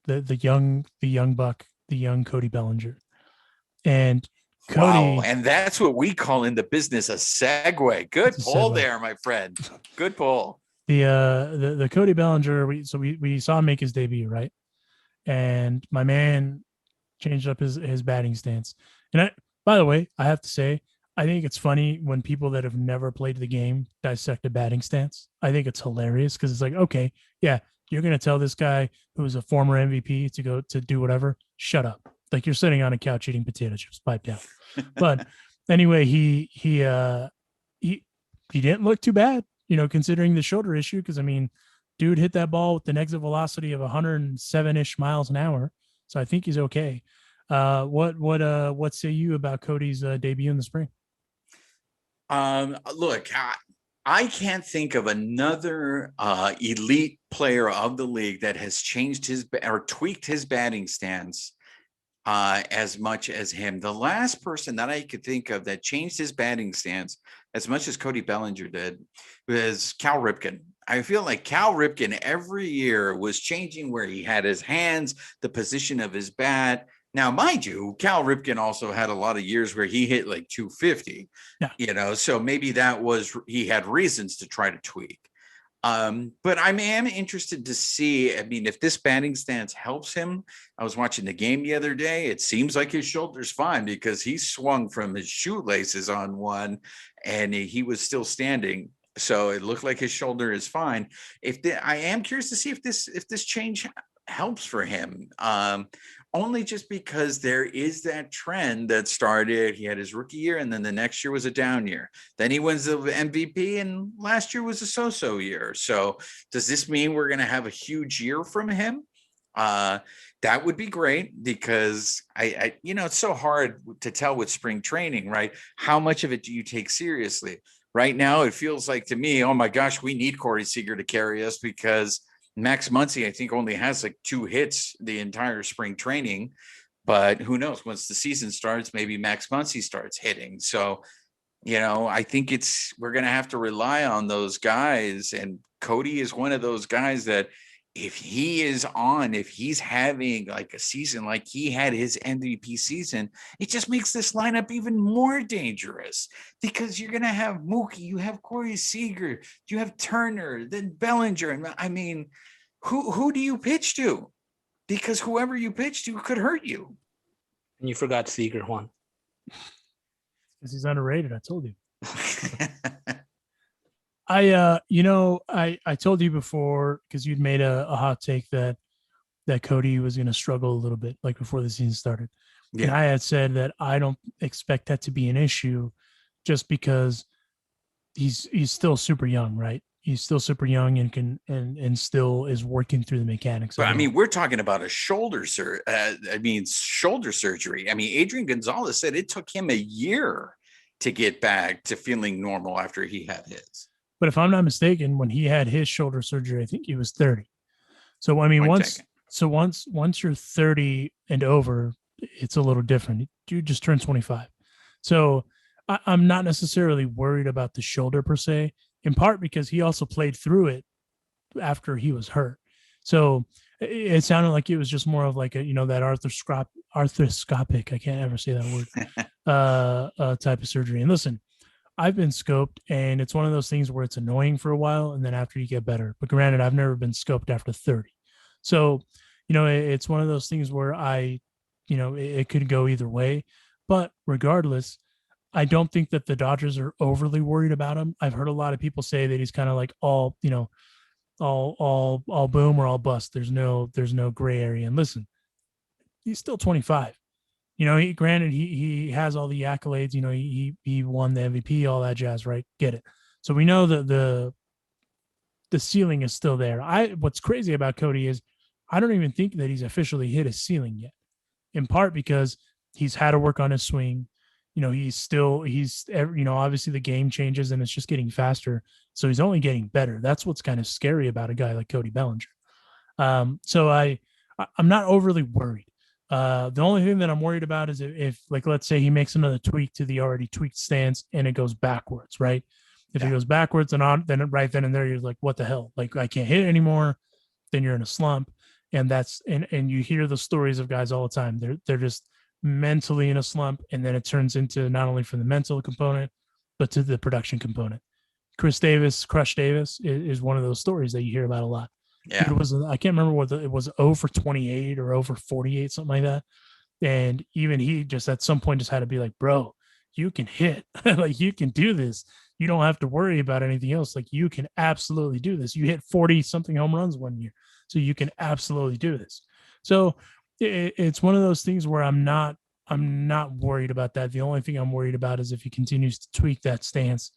young buck, the young Cody Bellinger, and Cody. Wow, and that's what we call in the business a segue. Good pull there, my friend. Good pull. The Cody Bellinger. We saw him make his debut, right? And my man changed up his batting stance. And by the way, I have to say, I think it's funny when people that have never played the game dissect a batting stance. I think it's hilarious because it's like, okay, yeah, you're going to tell this guy who is a former MVP to go to do whatever. Shut up. Like you're sitting on a couch eating potato chips, pipe down. But anyway, he didn't look too bad, considering the shoulder issue. Cause I mean, dude hit that ball with an exit velocity of 107-ish miles an hour. So I think he's okay. What say you about Cody's debut in the spring? Look, I can't think of another elite player of the league that has changed or tweaked his batting stance as much as him. The last person that I could think of that changed his batting stance as much as Cody Bellinger did was Cal Ripken. I feel like Cal Ripken every year was changing where he had his hands, the position of his bat. Now, mind you, Cal Ripken also had a lot of years where he hit like 250, so maybe he had reasons to try to tweak. But I am interested to see, if this batting stance helps him. I was watching the game the other day. It seems like his shoulder's fine because he swung from his shoelaces on one and he was still standing. So it looked like his shoulder is fine. I am curious to see if this change helps for him. Only just because there is that trend that started. He had his rookie year, and then the next year was a down year. Then he wins the MVP, and last year was a so-so year. So does this mean we're going to have a huge year from him? That would be great because I it's so hard to tell with spring training, right? How much of it do you take seriously? Right now, it feels like to me, oh my gosh, we need Corey Seager to carry us because Max Muncy, I think, only has like 2 hits the entire spring training, but who knows? Once the season starts, maybe Max Muncy starts hitting. So, I think we're going to have to rely on those guys. And Cody is one of those guys that if he's having like a season like he had his MVP season, it just makes this lineup even more dangerous because you're going to have Mookie, you have Corey Seager, you have Turner, then Bellinger. And who do you pitch to? Because whoever you pitch to could hurt you. And you forgot Seager, Juan. Because he's underrated, I told you. I told you before because you'd made a hot take that Cody was going to struggle a little bit, like before the season started. Yeah. And I had said that I don't expect that to be an issue, just because he's still super young, right? He's still super young and still is working through the mechanics. But we're talking about a shoulder surgery. Adrian Gonzalez said it took him a year to get back to feeling normal after he had his. But if I'm not mistaken, when he had his shoulder surgery, I think he was 30. So once you're 30 and over, it's a little different. You just turned 25. So I'm not necessarily worried about the shoulder per se, in part because he also played through it after he was hurt. So it sounded like it was just more of like that arthroscopic, I can't ever say that word, type of surgery. And listen, I've been scoped, and it's one of those things where it's annoying for a while, and then after you get better. But granted, I've never been scoped after 30. So, it's one of those things where it could go either way. But regardless, I don't think that the Dodgers are overly worried about him. I've heard a lot of people say that he's kind of like all boom or all bust. There's no gray area. And listen, he's still 25. He has all the accolades. He won the MVP, all that jazz, right? Get it. So we know that the ceiling is still there. What's crazy about Cody is I don't even think that he's officially hit his ceiling yet, in part because he's had to work on his swing. Obviously the game changes and it's just getting faster. So he's only getting better. That's what's kind of scary about a guy like Cody Bellinger. So I'm not overly worried. The only thing that I'm worried about is if like, let's say he makes another tweak to the already tweaked stance and it goes backwards, right? If it goes backwards and on, then right then and there, you're like, what the hell? Like, I can't hit anymore. Then you're in a slump. And and you hear the stories of guys all the time. They're just mentally in a slump. And then it turns into not only from the mental component, but to the production component. Crush Davis is one of those stories that you hear about a lot. Yeah. I can't remember what it was 0 for 28 or 0 for 48, something like that. And even he just at some point just had to be like, bro, you can hit. Like, you can do this. You don't have to worry about anything else. Like, you can absolutely do this. You hit 40 something home runs one year. So you can absolutely do this. So it's one of those things where I'm not worried about that. The only thing I'm worried about is if he continues to tweak that stance.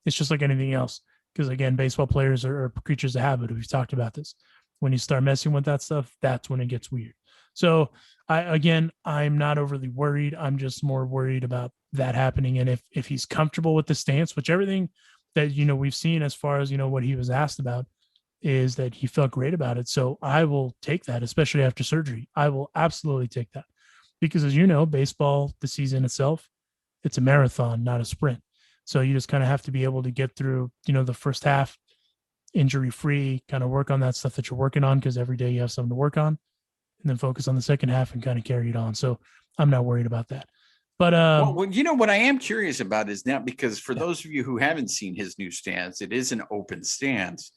It's just like anything else. Because again, baseball players are creatures of habit. We've talked about this. When you start messing with that stuff, that's when it gets weird. So I'm not overly worried. I'm just more worried about that happening. And if he's comfortable with the stance, which everything that, we've seen as far as, what he was asked about is that he felt great about it. So I will take that, especially after surgery. I will absolutely take that because, as you know, baseball, the season itself, it's a marathon, not a sprint. So you just kind of have to be able to get through, the first half injury free, kind of work on that stuff that you're working on, because every day you have something to work on, and then focus on the second half and kind of carry it on. So I'm not worried about that. But well, what I am curious about is now, because for those of you who haven't seen his new stance, it is an open stance,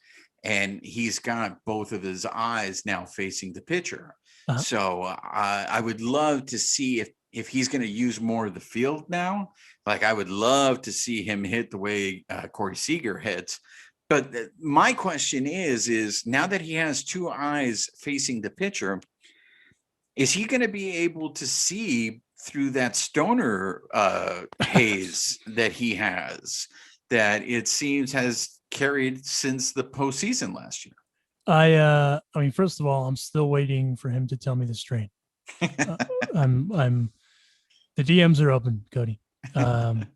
and he's got both of his eyes now facing the pitcher. Uh-huh. So I would love to see if he's going to use more of the field now. Like, I would love to see him hit the way Corey Seager hits. But my question is now that he has two eyes facing the pitcher, is he going to be able to see through that stoner haze that he has, that it seems has carried since the postseason last year? I mean, first of all, I'm still waiting for him to tell me the strain. I'm the DMs are open, Cody. And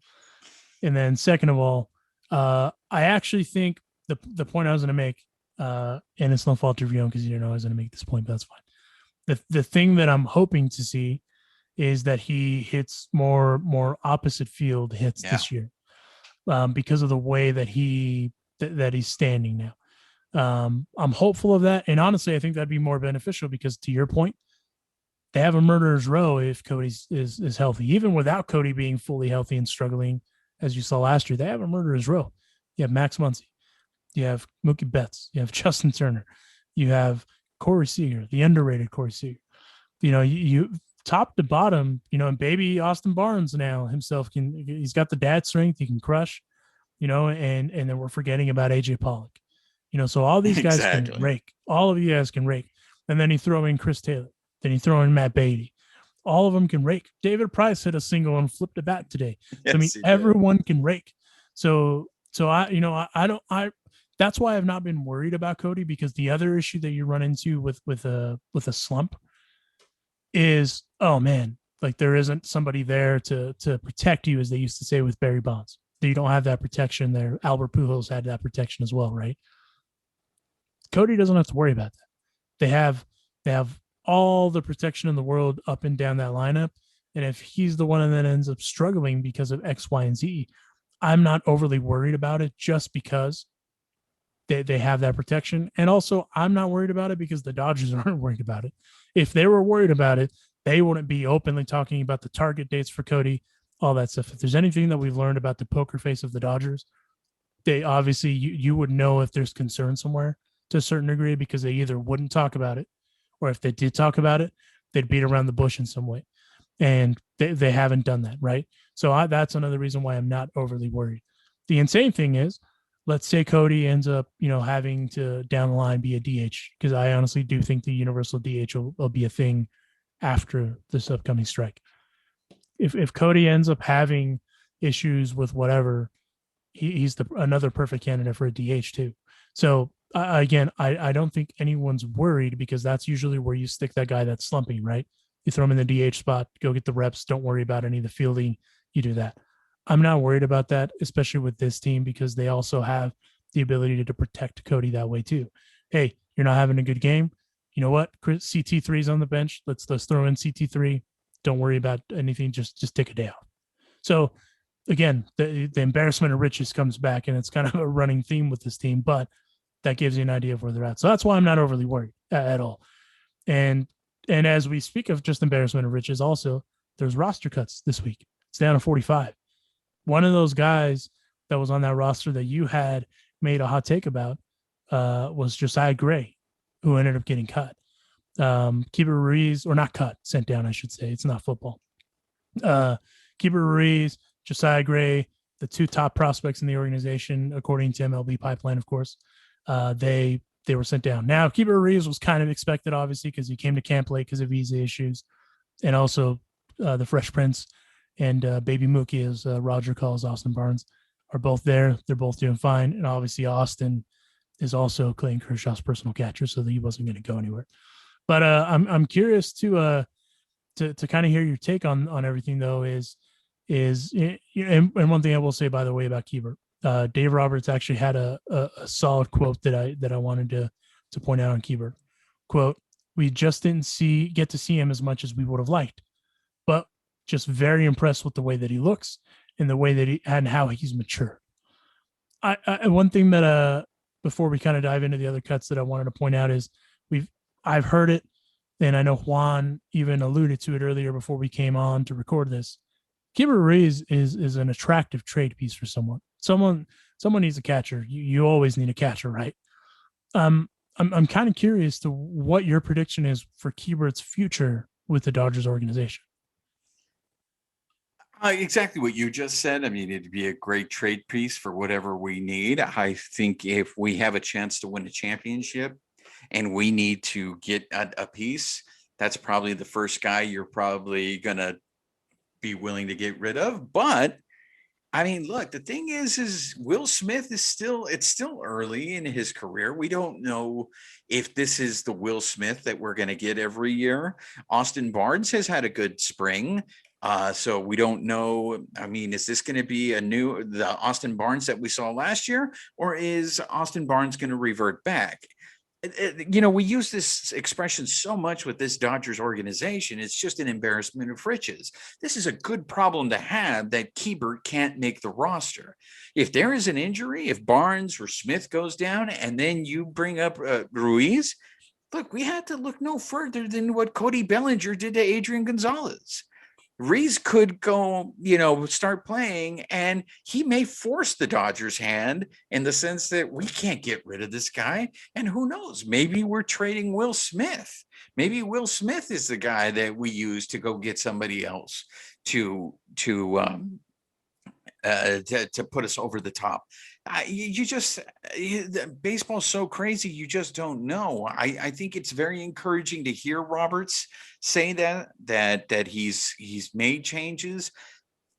then second of all, I actually think the point I was going to make, and it's no fault of your own because you didn't know I was going to make this point, but that's fine. The thing that I'm hoping to see is that he hits more opposite field hits this year, because of the way that that he's standing now. I'm hopeful of that, and honestly, I think that'd be more beneficial because, to your point, they have a murderer's row if Cody is healthy. Even without Cody being fully healthy and struggling, as you saw last year, they have a murderer's row. You have Max Muncy, you have Mookie Betts, you have Justin Turner, you have Corey Seager, the underrated Corey Seager. You top to bottom, and baby Austin Barnes now himself he's got the dad strength, he can crush, and then we're forgetting about AJ Pollock. So all these guys can rake. All of you guys can rake. And then you throw in Chris Taylor. Then you throw in Matt Beatty. All of them can rake. David Price hit a single and flipped a bat today. Yes, everyone can rake. So that's why I've not been worried about Cody, because the other issue that you run into with a slump is, oh man, like there isn't somebody there to protect you, as they used to say with Barry Bonds. You don't have that protection there. Albert Pujols had that protection as well, right? Cody doesn't have to worry about that. They have all the protection in the world up and down that lineup. And if he's the one that ends up struggling because of X, Y, and Z, I'm not overly worried about it, just because they have that protection. And also, I'm not worried about it because the Dodgers aren't worried about it. If they were worried about it, they wouldn't be openly talking about the target dates for Cody, all that stuff. If there's anything that we've learned about the poker face of the Dodgers, they obviously, you would know if there's concern somewhere to a certain degree, because they either wouldn't talk about it, or if they did talk about it, they'd beat around the bush in some way. And they haven't done that, right? So that's another reason why I'm not overly worried. The insane thing is, let's say Cody ends up, having to down the line be a DH, because I honestly do think the universal DH will be a thing after this upcoming strike. If Cody ends up having issues with whatever, he's another perfect candidate for a DH too. So again, I don't think anyone's worried, because that's usually where you stick that guy that's slumping, right? You throw him in the DH spot, go get the reps. Don't worry about any of the fielding. you do that. I'm not worried about that, especially with this team, because they also have the ability to protect Cody that way too. Hey, you're not having a good game. You know what? CT3 is on the bench. Let's throw in CT3. Don't worry about anything. Just take a day off. So again, the embarrassment of riches comes back, and it's kind of a running theme with this team, but that gives you an idea of where they're at. So that's why I'm not overly worried at all. And as we speak of just embarrassment of riches, also there's roster cuts this week. It's down to 45. One of those guys that was on that roster that you had made a hot take about was Josiah Gray, who ended up getting cut. Keeper Ruiz, or not cut, sent down, I should say. It's not football. Keeper Ruiz, Josiah Gray, the two top prospects in the organization, according to MLB Pipeline, of course, they were sent down. Now, Keeper Ruiz was kind of expected, obviously, because he came to camp late because of visa issues, and also the Fresh Prince and Baby Mookie, as Roger calls Austin Barnes, are both there. They're both doing fine, and obviously Austin is also Clayton Kershaw's personal catcher, so that he wasn't going to go anywhere. But I'm curious to kind of hear your take on everything, though. And one thing I will say, by the way, about Keeper, Dave Roberts actually had a solid quote that I wanted to point out on Keeper. Quote: "We just didn't get to see him as much as we would have liked, but just very impressed with the way that he looks and the way that he and how he's mature." One thing that before we kind of dive into the other cuts that I wanted to point out is I've heard it, and I know Juan even alluded to it earlier before we came on to record this. Keeper Ruiz is an attractive trade piece for someone. Someone needs a catcher. You always need a catcher, right? I'm kind of curious to what your prediction is for Keeper's future with the Dodgers organization. Exactly what you just said. I mean, it'd be a great trade piece for whatever we need. I think if we have a chance to win a championship and we need to get a piece, that's probably the first guy you're probably going to be willing to get rid of. But I mean, look, the thing is Will Smith it's still early in his career. We don't know if this is the Will Smith that we're going to get every year. Austin Barnes has had a good spring. So we don't know. I mean, is this going to be the Austin Barnes that we saw last year, or is Austin Barnes going to revert back? We use this expression so much with this Dodgers organization. It's just an embarrassment of riches. This is a good problem to have, that Keeper can't make the roster. If there is an injury, if Barnes or Smith goes down, and then you bring up Ruiz, look, we had to look no further than what Cody Bellinger did to Adrian Gonzalez. Ruiz could go, start playing, and he may force the Dodgers' hand in the sense that we can't get rid of this guy. And who knows? Maybe we're trading Will Smith. Maybe Will Smith is the guy that we use to go get somebody else to put us over the top. Baseball's so crazy, you just don't know. I think it's very encouraging to hear Roberts say that he's made changes,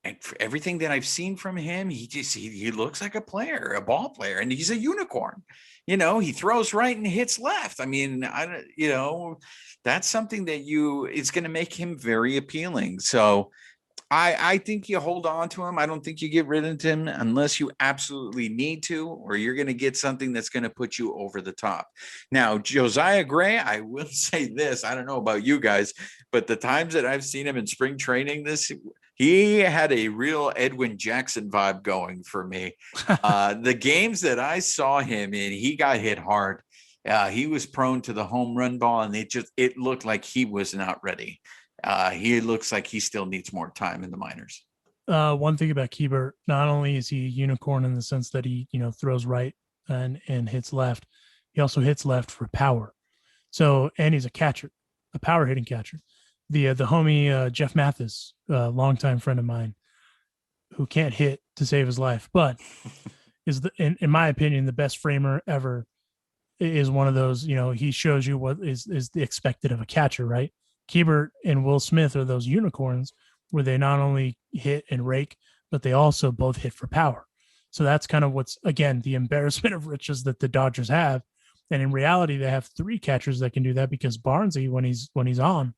and for everything that I've seen from him, he looks like a ball player, and he's a unicorn. He throws right and hits left. I mean, that's something that it's going to make him very appealing. So I think you hold on to him. I don't think you get rid of him unless you absolutely need to, or you're going to get something that's going to put you over the top. Now, Josiah Gray, I will say this. I don't know about you guys, but the times that I've seen him in spring training he had a real Edwin Jackson vibe going for me. The games that I saw him in, he got hit hard. He was prone to the home run ball, and it looked like he was not ready. He looks like he still needs more time in the minors. One thing about Keeper, not only is he a unicorn in the sense that he, throws right and hits left, he also hits left for power. So, and he's a catcher, a power hitting catcher. The homie Jeff Mathis, a longtime friend of mine, who can't hit to save his life, but is in my opinion the best framer ever. Is one of those, he shows you what is the expected of a catcher, right? Keeper and Will Smith are those unicorns where they not only hit and rake, but they also both hit for power. So that's kind of what's, again, the embarrassment of riches that the Dodgers have. And in reality, they have three catchers that can do that, because Barnesy, when he's on,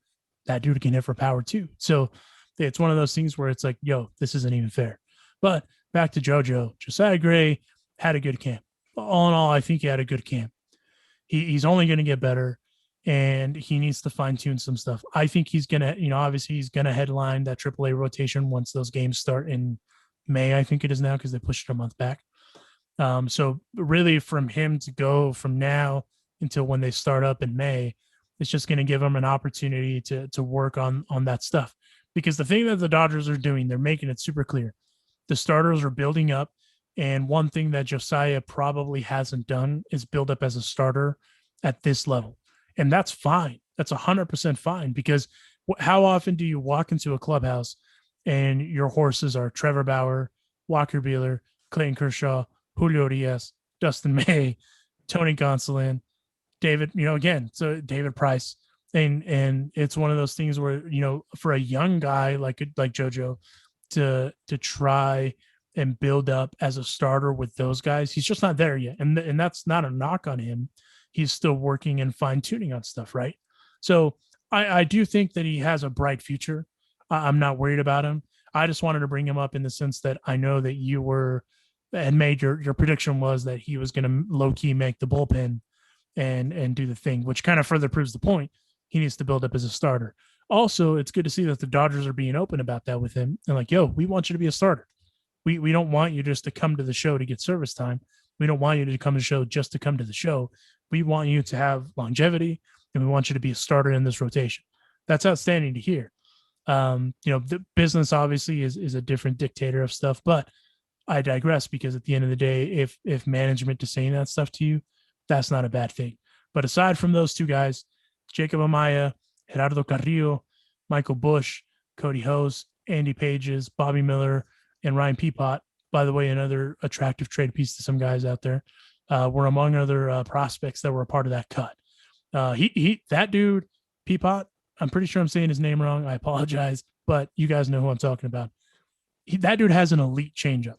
that dude can hit for power too. So It's one of those things where it's like, yo, this isn't even fair. But back to JoJo. Josiah Gray had a good camp. All in all, I think he had a good camp. He's only going to get better, and he needs to fine tune some stuff. I think he's going to, obviously he's going to headline that AAA rotation once those games start in May, I think it is now, because they pushed it a month back. So really from him to go from now until when they start up in May, it's just going to give him an opportunity to work on that stuff. Because the thing that the Dodgers are doing, they're making it super clear. The starters are building up. And one thing that Josiah probably hasn't done is build up as a starter at this level. And that's fine. That's 100% fine, because how often do you walk into a clubhouse and your horses are Trevor Bauer, Walker Buehler, Clayton Kershaw, Julio Diaz, Dustin May, Tony Gonsolin, David, so David Price. And it's one of those things where, for a young guy like JoJo to try and build up as a starter with those guys, he's just not there yet. And that's not a knock on him. He's still working and fine tuning on stuff. Right. So I do think that he has a bright future. I'm not worried about him. I just wanted to bring him up in the sense that I know that you had made your prediction was that he was going to low key make the bullpen and do the thing, which kind of further proves the point. He needs to build up as a starter. Also, it's good to see that the Dodgers are being open about that with him. And like, yo, we want you to be a starter. We don't want you just to come to the show to get service time. We don't want you to come to the show just to come to the show. We want you to have longevity, and we want you to be a starter in this rotation. That's outstanding to hear. The business obviously is a different dictator of stuff, but I digress, because at the end of the day, if management is saying that stuff to you, that's not a bad thing. But aside from those two guys, Jacob Amaya, Gerardo Carrillo, Michael Busch, Cody Hose, Andy Pages, Bobby Miller, and Ryan Peapot, by the way, another attractive trade piece to some guys out there, were among other prospects that were a part of that cut. That dude, Peapot, I'm pretty sure I'm saying his name wrong. I apologize, but you guys know who I'm talking about. That dude has an elite changeup.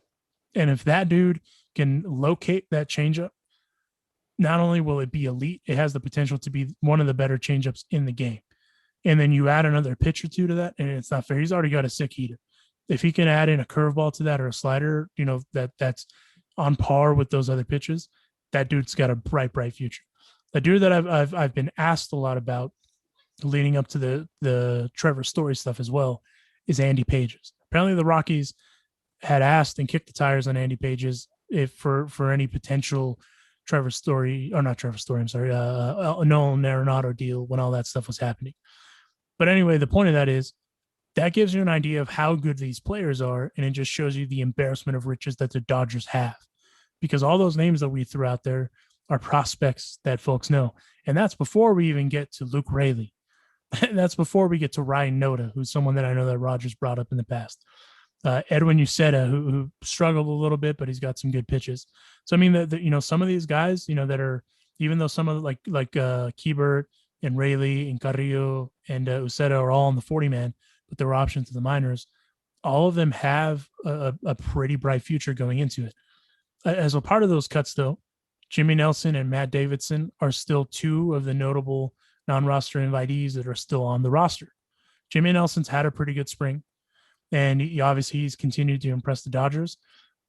And if that dude can locate that changeup, not only will it be elite, it has the potential to be one of the better changeups in the game. And then you add another pitch or two to that, and it's not fair. He's already got a sick heater. If he can add in a curveball to that or a slider, that's on par with those other pitches, that dude's got a bright future. A dude that I've been asked a lot about leading up to the Trevor Story stuff as well is Andy Pages. Apparently the Rockies had asked and kicked the tires on Andy Pages if for any potential Trevor Story, or not Trevor Story, I'm sorry, Nolan Arenado deal when all that stuff was happening. But anyway, the point of that is that gives you an idea of how good these players are, and it just shows you the embarrassment of riches that the Dodgers have, because all those names that we threw out there are prospects that folks know. And that's before we even get to Luke Raley. That's before we get to Ryan Noda, who's someone that I know that Rogers brought up in the past. Edwin Uceta, who struggled a little bit, but he's got some good pitches. So, I mean, some of these guys, that are, even though some of like Keibert and Raley and Carrillo and Uceta are all on the 40-man, but there were options to the minors, all of them have a pretty bright future going into it. As a part of those cuts, though, Jimmy Nelson and Matt Davidson are still two of the notable non-roster invitees that are still on the roster. Jimmy Nelson's had a pretty good spring, and he's continued to impress the Dodgers.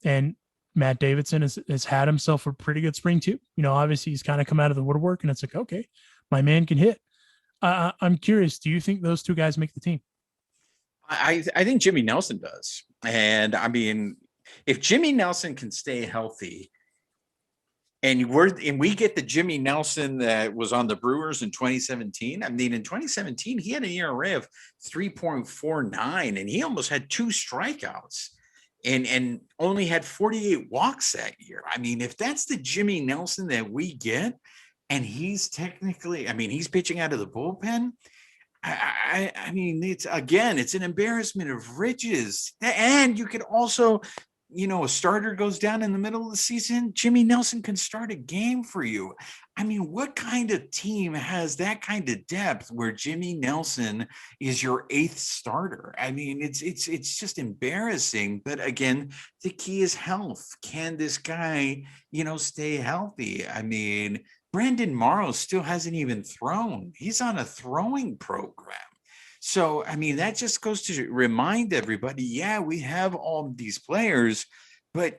And Matt Davidson has had himself a pretty good spring too. Obviously he's kind of come out of the woodwork, and it's like, okay, my man can hit. I'm curious, do you think those two guys make the team? I think Jimmy Nelson does. And I mean, if Jimmy Nelson can stay healthy, and we get the Jimmy Nelson that was on the Brewers in 2017. I mean, in 2017, he had an ERA of 3.49, and he almost had 2 strikeouts and only had 48 walks that year. I mean, if that's the Jimmy Nelson that we get, and he's pitching out of the bullpen, I mean, it's an embarrassment of riches. And you could also, a starter goes down in the middle of the season, Jimmy Nelson can start a game for you. I mean, what kind of team has that kind of depth where Jimmy Nelson is your 8th starter? I mean, it's just embarrassing. But again, the key is health. Can this guy, stay healthy? I mean, Brandon Morrow still hasn't even thrown. He's on a throwing program. So, I mean, that just goes to remind everybody, yeah, we have all these players, but,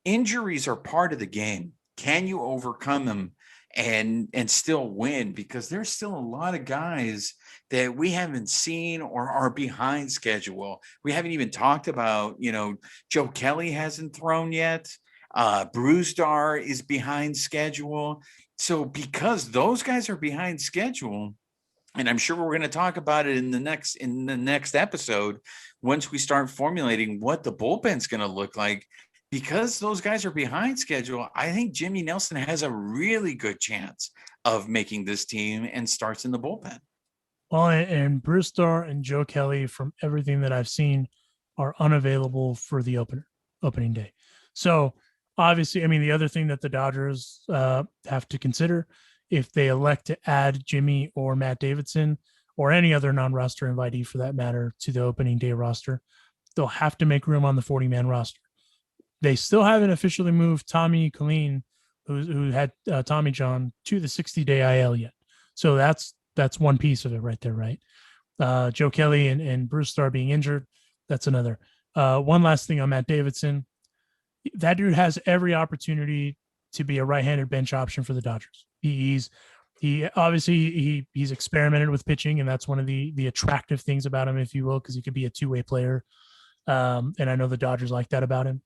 injuries are part of the game. Can you overcome them and still win? Because there's still a lot of guys that we haven't seen or are behind schedule. We haven't even talked about, Joe Kelly hasn't thrown yet. Brewstar is behind schedule. So because those guys are behind schedule, and I'm sure we're going to talk about it in the next episode once we start formulating what the bullpen's going to look like. Because those guys are behind schedule, I think Jimmy Nelson has a really good chance of making this team and starts in the bullpen. Well, and Brewstar and Joe Kelly, from everything that I've seen, are unavailable for the opening day. So obviously, I mean, the other thing that the Dodgers have to consider, if they elect to add Jimmy or Matt Davidson or any other non-roster invitee for that matter to the opening day roster, they'll have to make room on the 40-man roster. They still haven't officially moved Tommy Colleen, who had Tommy John, to the 60-day IL yet. So that's one piece of it right there, right? Joe Kelly and Brewstar being injured, that's another. One last thing on Matt Davidson. That dude has every opportunity to be a right-handed bench option for the Dodgers. He's experimented with pitching, and that's one of the attractive things about him, if you will, because he could be a two-way player. And I know the Dodgers like that about him.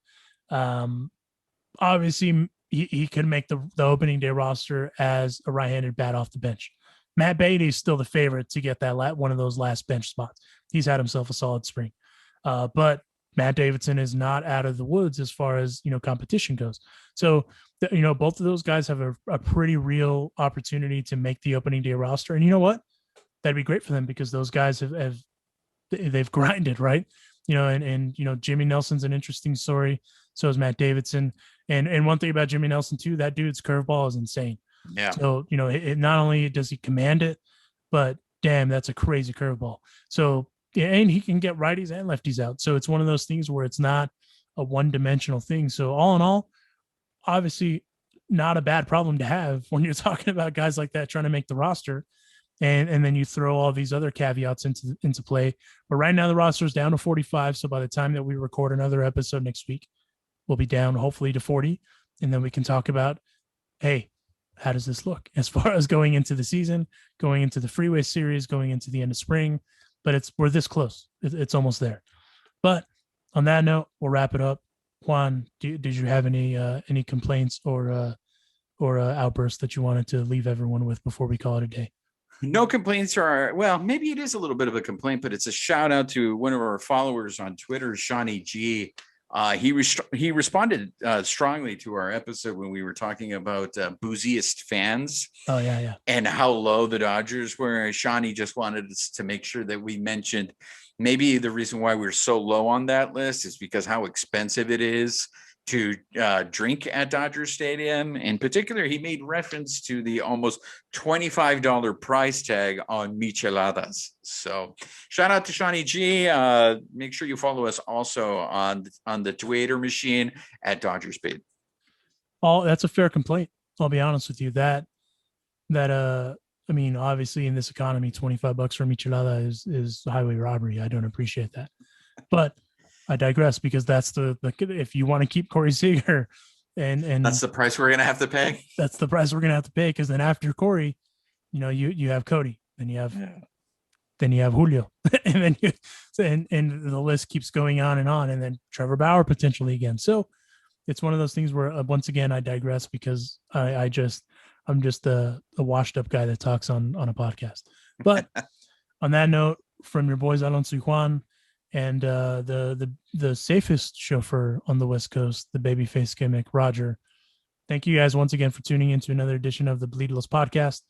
Obviously, he could make the opening day roster as a right-handed bat off the bench. Matt Beatty is still the favorite to get that one of those last bench spots. He's had himself a solid spring, but Matt Davidson is not out of the woods as far as competition goes. So both of those guys have a pretty real opportunity to make the opening day roster, and you know what? That'd be great for them because those guys they've grinded, right? And Jimmy Nelson's an interesting story. So is Matt Davidson. And one thing about Jimmy Nelson too, that dude's curveball is insane. Yeah. So, it not only does he command it, but damn, that's a crazy curveball. So, and he can get righties and lefties out. So it's one of those things where it's not a one-dimensional thing. So all in all, obviously not a bad problem to have when you're talking about guys like that trying to make the roster. And then you throw all these other caveats into play. But right now the roster is down to 45. So by the time that we record another episode next week, we'll be down hopefully to 40. And then we can talk about, hey, how does this look as far as going into the season, going into the Freeway Series, going into the end of spring? But we're this close. It's almost there. But on that note, we'll wrap it up. Juan, did you have any complaints or outbursts that you wanted to leave everyone with before we call it a day? No complaints well, maybe it is a little bit of a complaint, but it's a shout out to one of our followers on Twitter, Shawnee G. He responded strongly to our episode when we were talking about booziest fans. Oh, yeah. And how low the Dodgers were. Shawnee just wanted us to make sure that we mentioned maybe the reason why we're so low on that list is because how expensive it is to drink at Dodger Stadium. In particular, he made reference to the almost $25 price tag on micheladas. So shout out to Shawnee G. Make sure you follow us also on the Twitter machine at Dodger Speed. Oh, that's a fair complaint. I'll be honest with you. That I mean, obviously in this economy, $25 for a michelada is highway robbery. I don't appreciate that. But I digress because that's the if you want to keep Corey Seager and that's the price we're gonna have to pay. That's the price we're gonna have to pay because then after Corey, you have Cody, then you have Julio, and then and the list keeps going on, and then Trevor Bauer potentially again. So it's one of those things where once again I digress because I'm just a washed up guy that talks on a podcast. But on that note, from your boys Alonso Juan. And the safest chauffeur on the West Coast, the babyface gimmick, Roger. Thank you guys once again for tuning into another edition of the Bleedless podcast.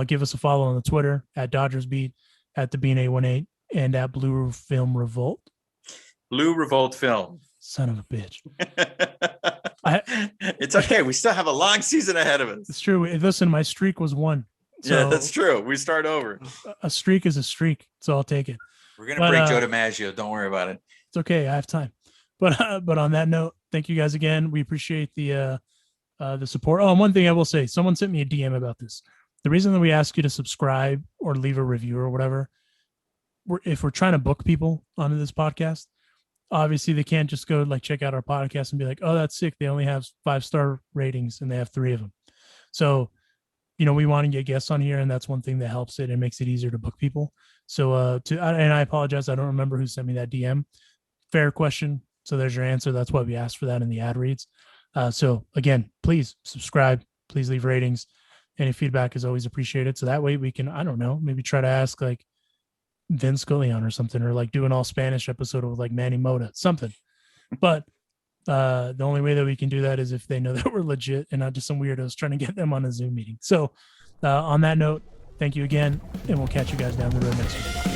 Give us a follow on the Twitter at Dodgers Beat, at the Bean818, and at Blue Film Revolt. Blue Revolt Film. Son of a bitch. It's okay. We still have a long season ahead of us. It's true. Listen, my streak was 1. So yeah, that's true. We start over. A streak is a streak, so I'll take it. We're going to bring Joe DiMaggio. Don't worry about it. It's okay. I have time. But on that note, thank you guys again. We appreciate the support. Oh, and one thing I will say, someone sent me a DM about this. The reason that we ask you to subscribe or leave a review or whatever, if we're trying to book people onto this podcast, obviously they can't just go like check out our podcast and be like, oh, that's sick. They only have 5-star ratings and they have 3 of them. So, we want to get guests on here, and that's one thing that helps it and makes it easier to book people. So and I apologize, I don't remember who sent me that DM. Fair question. So there's your answer. That's why we asked for that in the ad reads. So again, please subscribe, please leave ratings. Any feedback is always appreciated. So that way we can, I don't know, maybe try to ask like Vince Gillian or something, or like do an all Spanish episode with like Manny Mota, something. But the only way that we can do that is if they know that we're legit and not just some weirdos trying to get them on a Zoom meeting. So on that note, thank you again, and we'll catch you guys down the road next week.